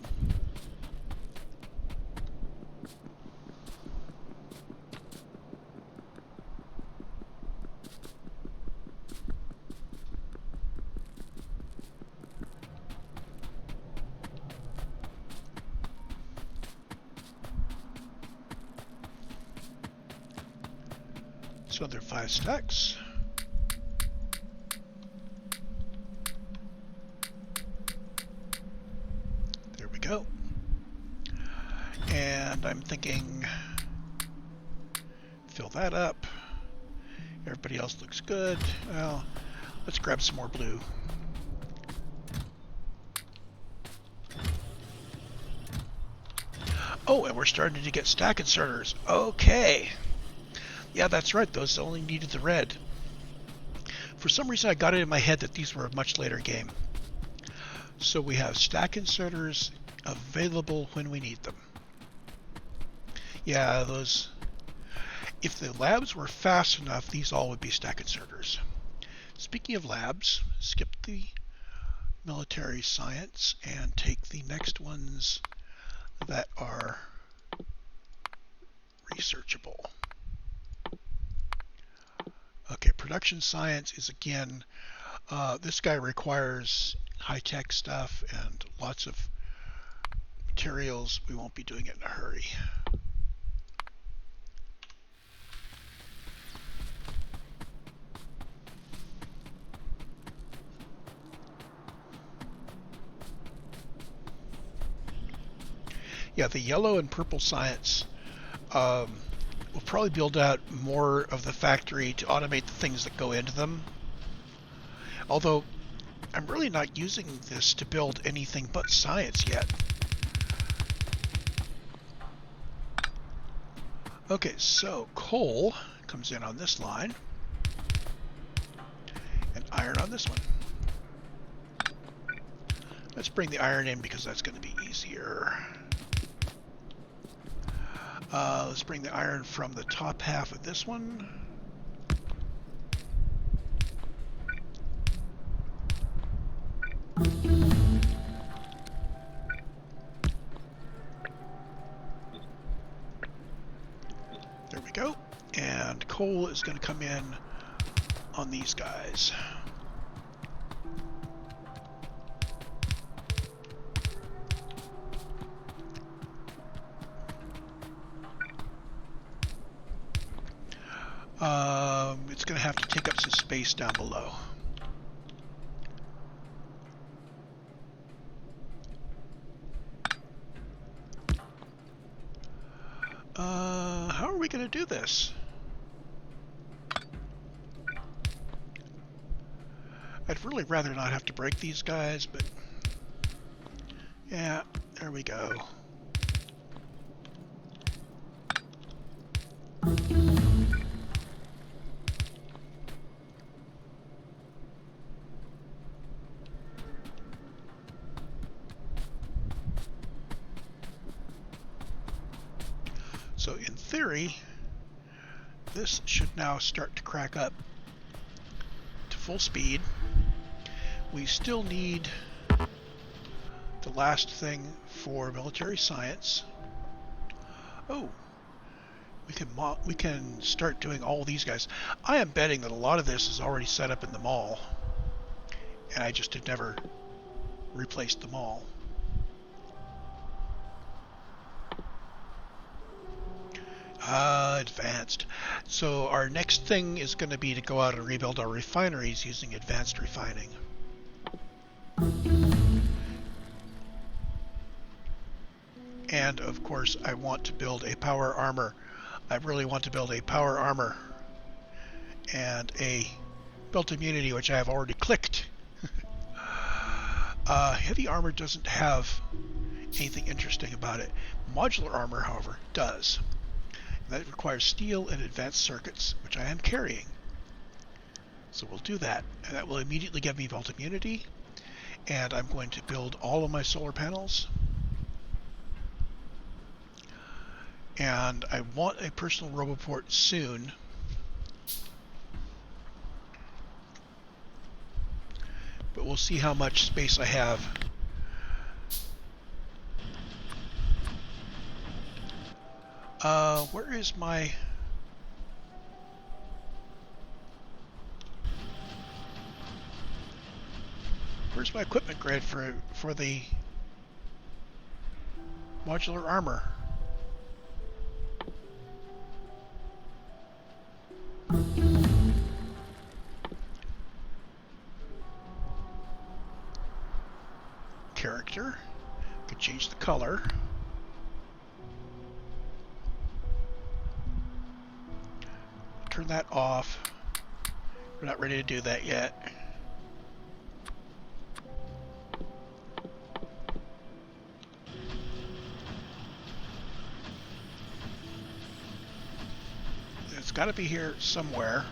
[SPEAKER 1] So another 5 stacks. There we go. And I'm thinking, fill that up. Everybody else looks good. Well, let's grab some more blue. Oh, and we're starting to get stack inserters. Okay. Yeah, that's right. Those only needed the red. For some reason, I got it in my head that these were a much later game. So we have stack inserters available when we need them. Yeah, those... If the labs were fast enough, these all would be stack inserters. Speaking of labs, skip the military science and take the next ones that are researchable. Okay, production science is again, this guy requires high-tech stuff and lots of materials. We won't be doing it in a hurry. Yeah, the yellow and purple science we'll probably build out more of the factory to automate the things that go into them. Although, I'm really not using this to build anything but science yet. Okay, so coal comes in on this line, and iron on this one. Let's bring the iron in because that's going to be easier. Let's bring the iron from the top half of this one. There we go. And coal is going to come in on these guys. It's going to have to take up some space down below. we going to do this? I'd really rather not have to break these guys, but yeah, there we go. So in theory, this should now start to crack up to full speed. We still need the last thing for military science. Oh, we can start doing all these guys. I am betting that a lot of this is already set up in the mall, and I just have never replaced the mall. Advanced. So our next thing is going to be to go out and rebuild our refineries using advanced refining. And of course I want to build a power armor. I really want to build a power armor and a built immunity, which I have already clicked. Heavy armor doesn't have anything interesting about it. Modular armor, however, does. That requires steel and advanced circuits, which I am carrying. So we'll do that, and that will immediately give me vault immunity. And I'm going to build all of my solar panels. And I want a personal roboport soon. But we'll see how much space I have. Where is my... Where's my equipment grid for the modular armor? Character. Could change the color. Turn that off. We're not ready to do that yet. It's got to be here somewhere.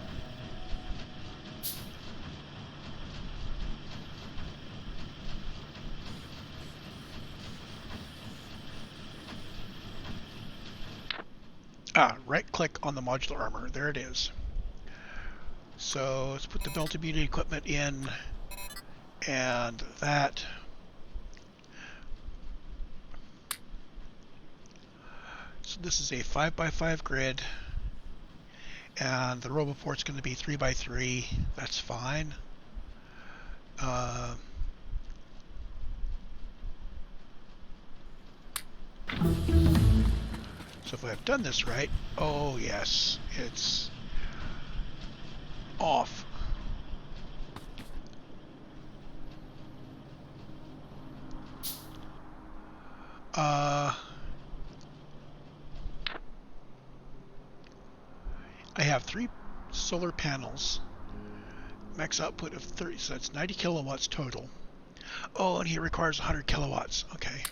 [SPEAKER 1] Right click on the modular armor. There it is. So let's put the belt immunity equipment in, and that. So this is a 5x5 grid, and the roboport's going to be 3x3. That's fine. So if I've done this right, oh yes, it's off. I have 3 solar panels, max output of 30, so that's 90 kilowatts total. Oh, and he requires 100 kilowatts. Okay.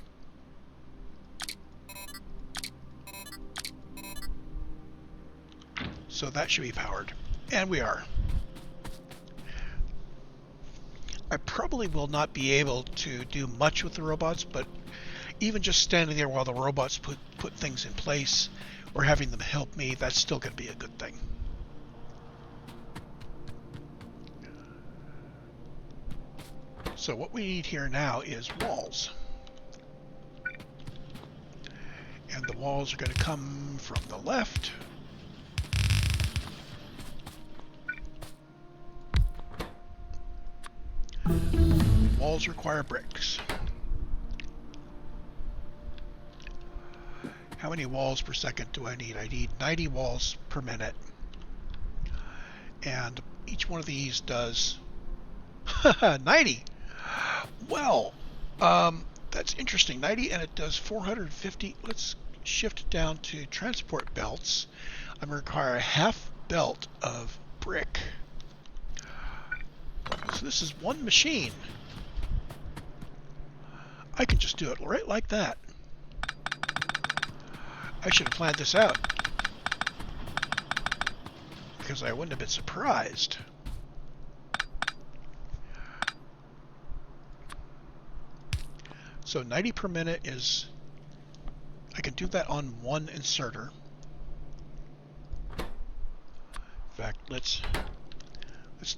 [SPEAKER 1] So that should be powered. And we are. I probably will not be able to do much with the robots, but even just standing there while the robots put things in place or having them help me, that's still going to be a good thing. So what we need here now is walls. And the walls are going to come from the left. Walls require bricks. How many walls per second do I need? I need 90 walls per minute. And each one of these does 90. Well, that's interesting. 90, and it does 450. Let's shift down to transport belts, I'm going to require a half belt of brick. So this is one machine. I can just do it right like that. I should have planned this out, because I wouldn't have been surprised. So 90 per minute is, I can do that on one inserter. In fact, let's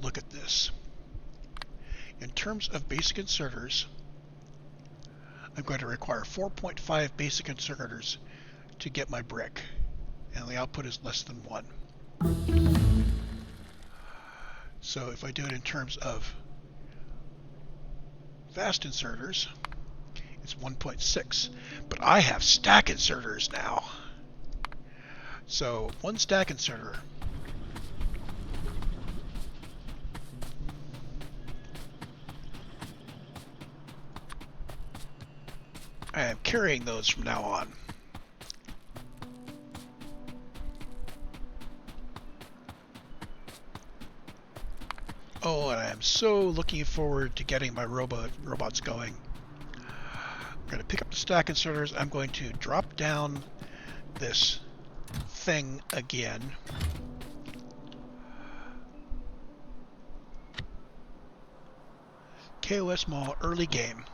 [SPEAKER 1] look at this. In terms of basic inserters, I'm going to require 4.5 basic inserters to get my brick, and the output is less than 1. So if I do it in terms of fast inserters, it's 1.6, but I have stack inserters now. So one stack inserter I am carrying those from now on. Oh, and I am so looking forward to getting my robots going. I'm going to pick up the stack inserters. I'm going to drop down this thing again. KOS Mall early game.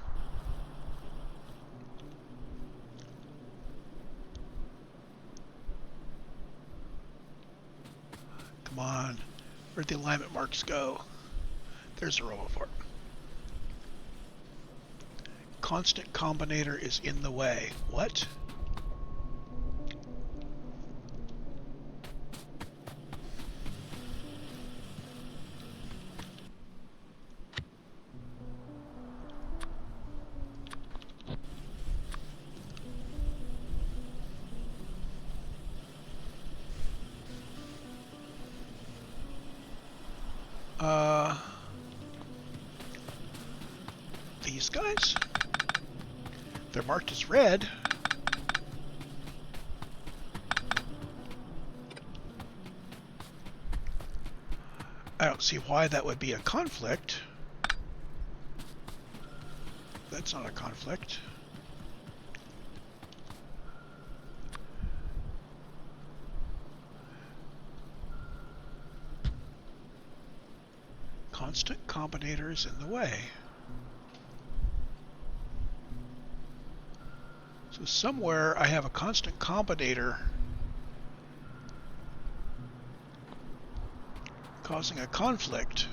[SPEAKER 1] Come on. Where'd the alignment marks go? There's a Robo for it. Constant combinator is in the way. What? These guys? They're marked as red. I don't see why that would be a conflict. That's not a conflict. Constant combinator is in the way. So somewhere I have a constant combinator causing a conflict.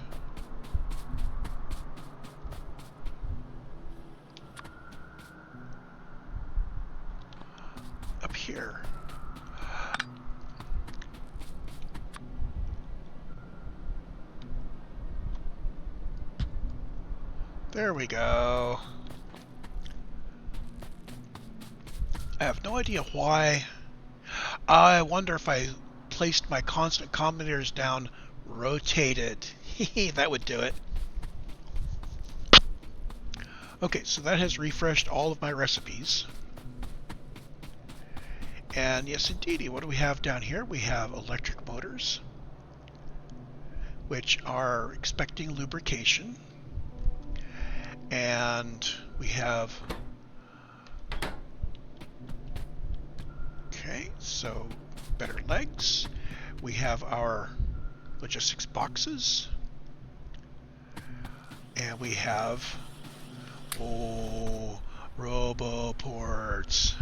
[SPEAKER 1] Up here. There we go. I have no idea why. I wonder if I placed my constant combinators down rotated. That would do it. Okay, so that has refreshed all of my recipes. And yes, indeedy, what do we have down here? We have electric motors, which are expecting lubrication. And we have... Okay, so better legs. We have our logistics boxes. And we have, Robo ports.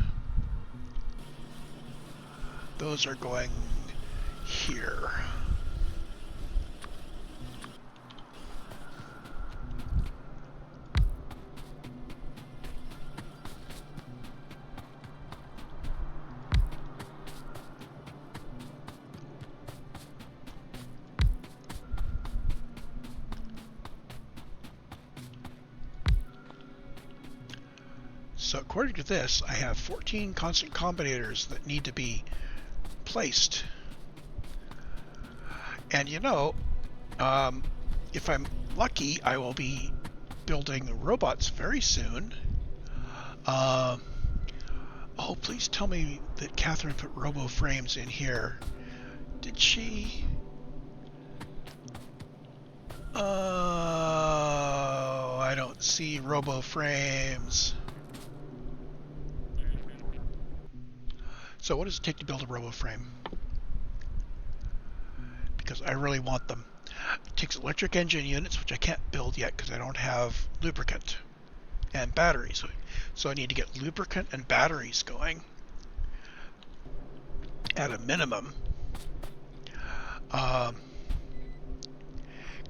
[SPEAKER 1] Those are going here. So according to this, I have 14 constant combinators that need to be placed. And you know, if I'm lucky, I will be building robots very soon. Oh, please tell me that Catherine put Robo frames in here. Did she? Oh, I don't see Robo frames. So what does it take to build a Robo frame? Because I really want them. It takes electric engine units, which I can't build yet because I don't have lubricant and batteries. So I need to get lubricant and batteries going at a minimum.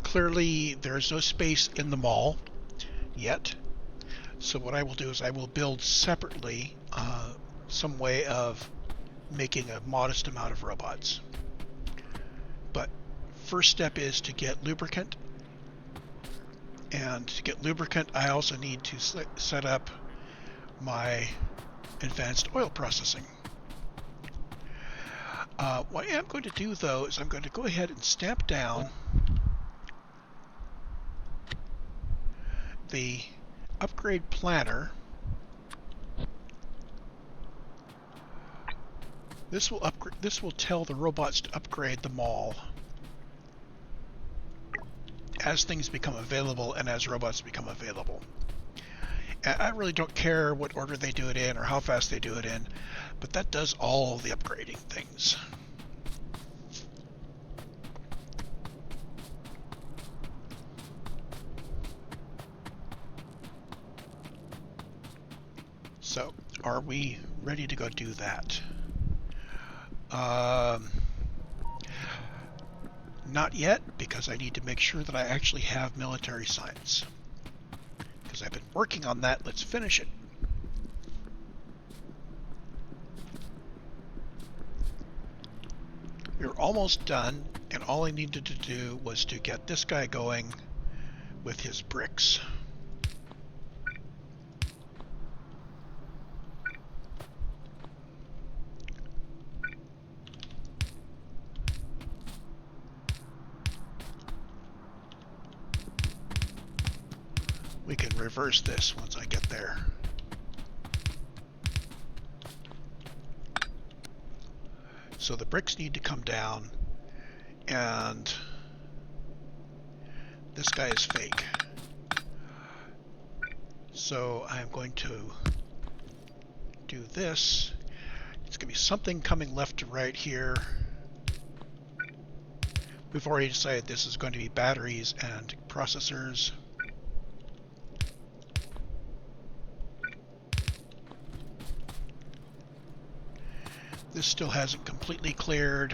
[SPEAKER 1] Clearly, there's no space in the mall yet. So what I will do is I will build separately some way of making a modest amount of robots. But first step is to get lubricant. And to get lubricant, I also need to set up my advanced oil processing. What I am going to do, though, is I'm going to go ahead and stamp down the upgrade planner. This will tell the robots to upgrade the mall as things become available and as robots become available. And I really don't care what order they do it in or how fast they do it in, but that does all the upgrading things. So, are we ready to go do that? Not yet, because I need to make sure that I actually have military science. Because I've been working on that, let's finish it. We were almost done, and all I needed to do was to get this guy going with his bricks. We can reverse this once I get there. So the bricks need to come down, and this guy is fake. So I'm going to do this. It's going to be something coming left to right here. We've already decided this is going to be batteries and processors. This still hasn't completely cleared.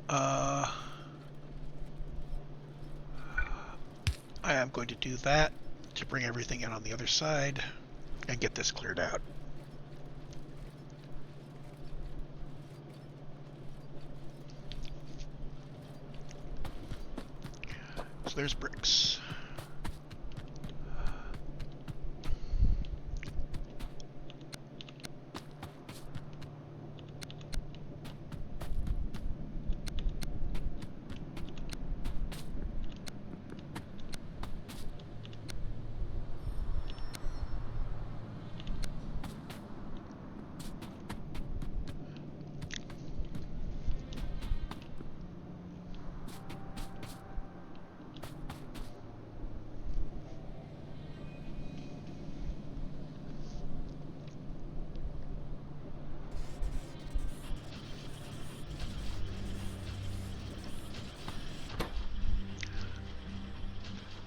[SPEAKER 1] I am going to do that to bring everything in on the other side and get this cleared out. So there's bricks.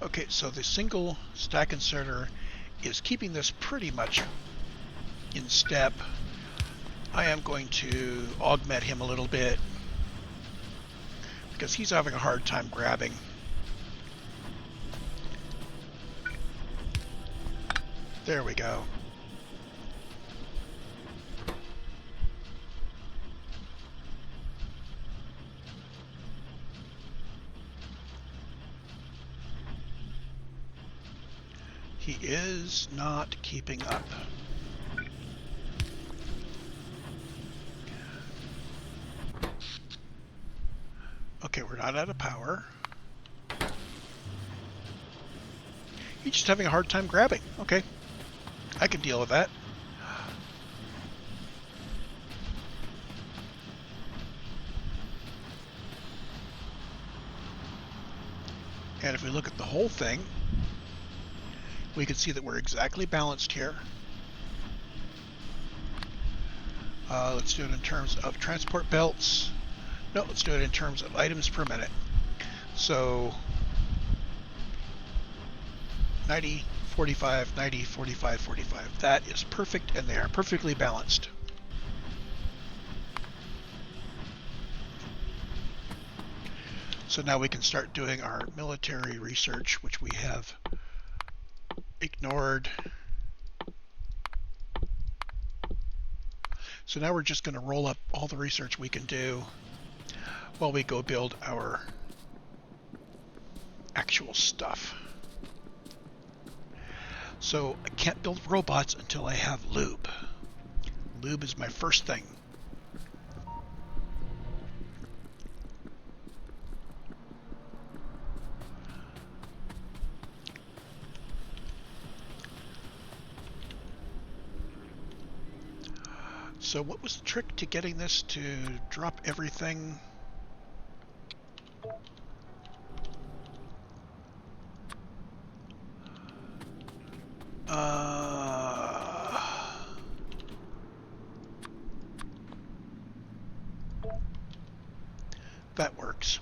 [SPEAKER 1] Okay, so the single stack inserter is keeping this pretty much in step. I am going to augment him a little bit because he's having a hard time grabbing. There we go. He is not keeping up. Okay, we're not out of power. You're just having a hard time grabbing. Okay, I can deal with that. And if we look at the whole thing, we can see that we're exactly balanced here. Let's do it in terms of transport belts. No, let's do it in terms of items per minute. So 90, 45, 90, 45, 45. That is perfect, and they are perfectly balanced. So now we can start doing our military research, which we have ignored. So now we're just going to roll up all the research we can do while we go build our actual stuff. So I can't build robots until I have lube. Lube is my first thing. So what was the trick to getting this to drop everything? That works.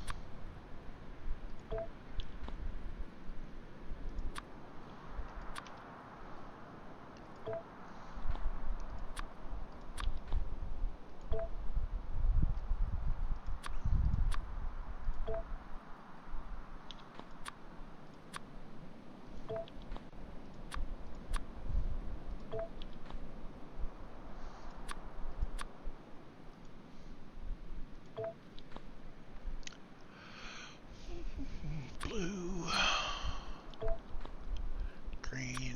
[SPEAKER 1] Blue, green,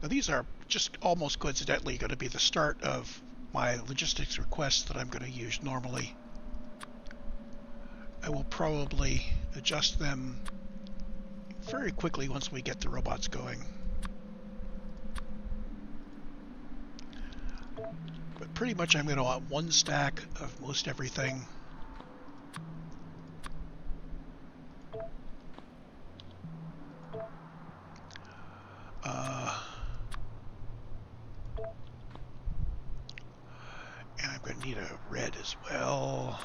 [SPEAKER 1] now these are just almost coincidentally going to be the start of my logistics requests that I'm going to use normally. I will probably adjust them very quickly once we get the robots going. But pretty much I'm going to want one stack of most everything. And I'm going to need a red as well.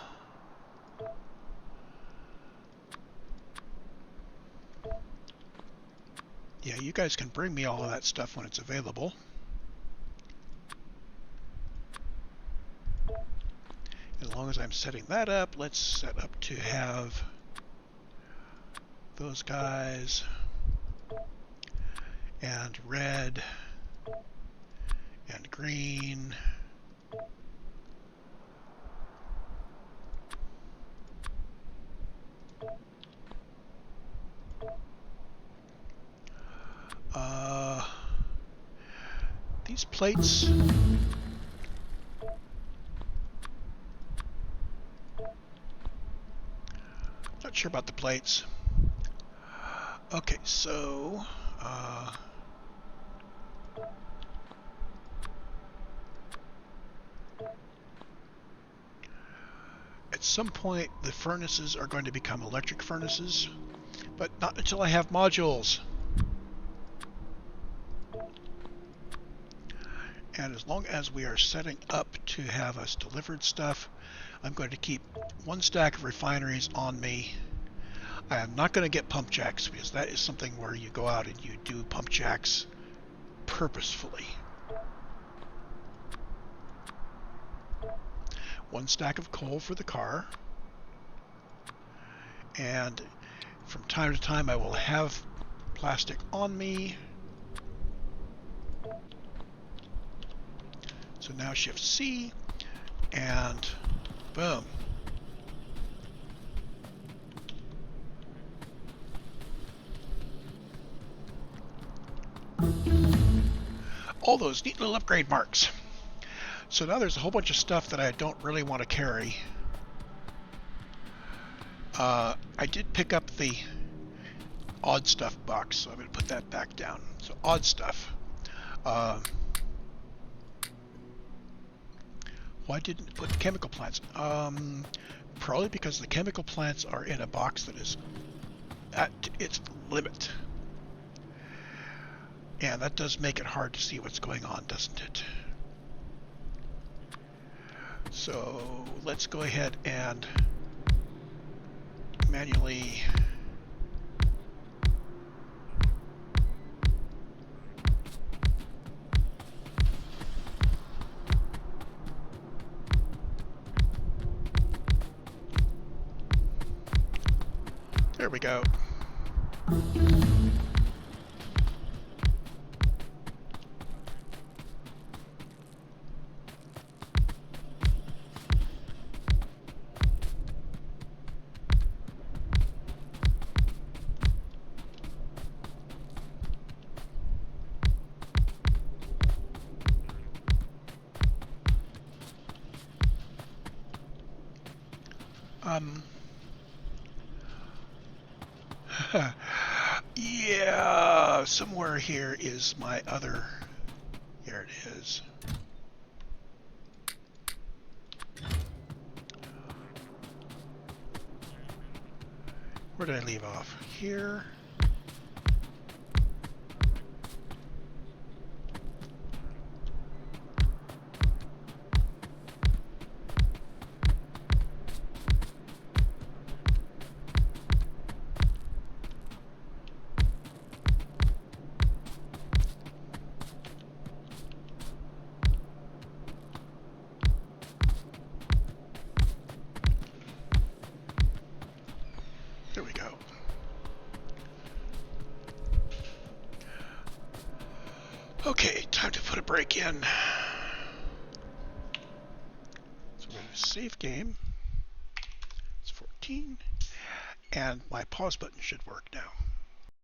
[SPEAKER 1] Yeah, you guys can bring me all of that stuff when it's available. As long as I'm setting that up, let's set up to have those guys and red and green. These plates, not sure about the plates. Okay, so at some point the furnaces are going to become electric furnaces, but not until I have modules. And as long as we are setting up to have us delivered stuff, I'm going to keep one stack of refineries on me. I am not going to get pump jacks because that is something where you go out and you do pump jacks purposefully. One stack of coal for the car. And from time to time I will have plastic on me. So now shift C and boom. All those neat little upgrade marks. So now there's a whole bunch of stuff that I don't really want to carry. I did pick up the odd stuff box, so I'm going to put that back down. So odd stuff. Why didn't it put chemical plants? Probably because the chemical plants are in a box that is at its limit. And that does make it hard to see what's going on, doesn't it? So let's go ahead and manually there we go. Yeah, somewhere here is my other. Here it is. Where did I leave off? Here. There we go. Okay, time to put a break in. So we're going to save game. It's 14. And my pause button should work now.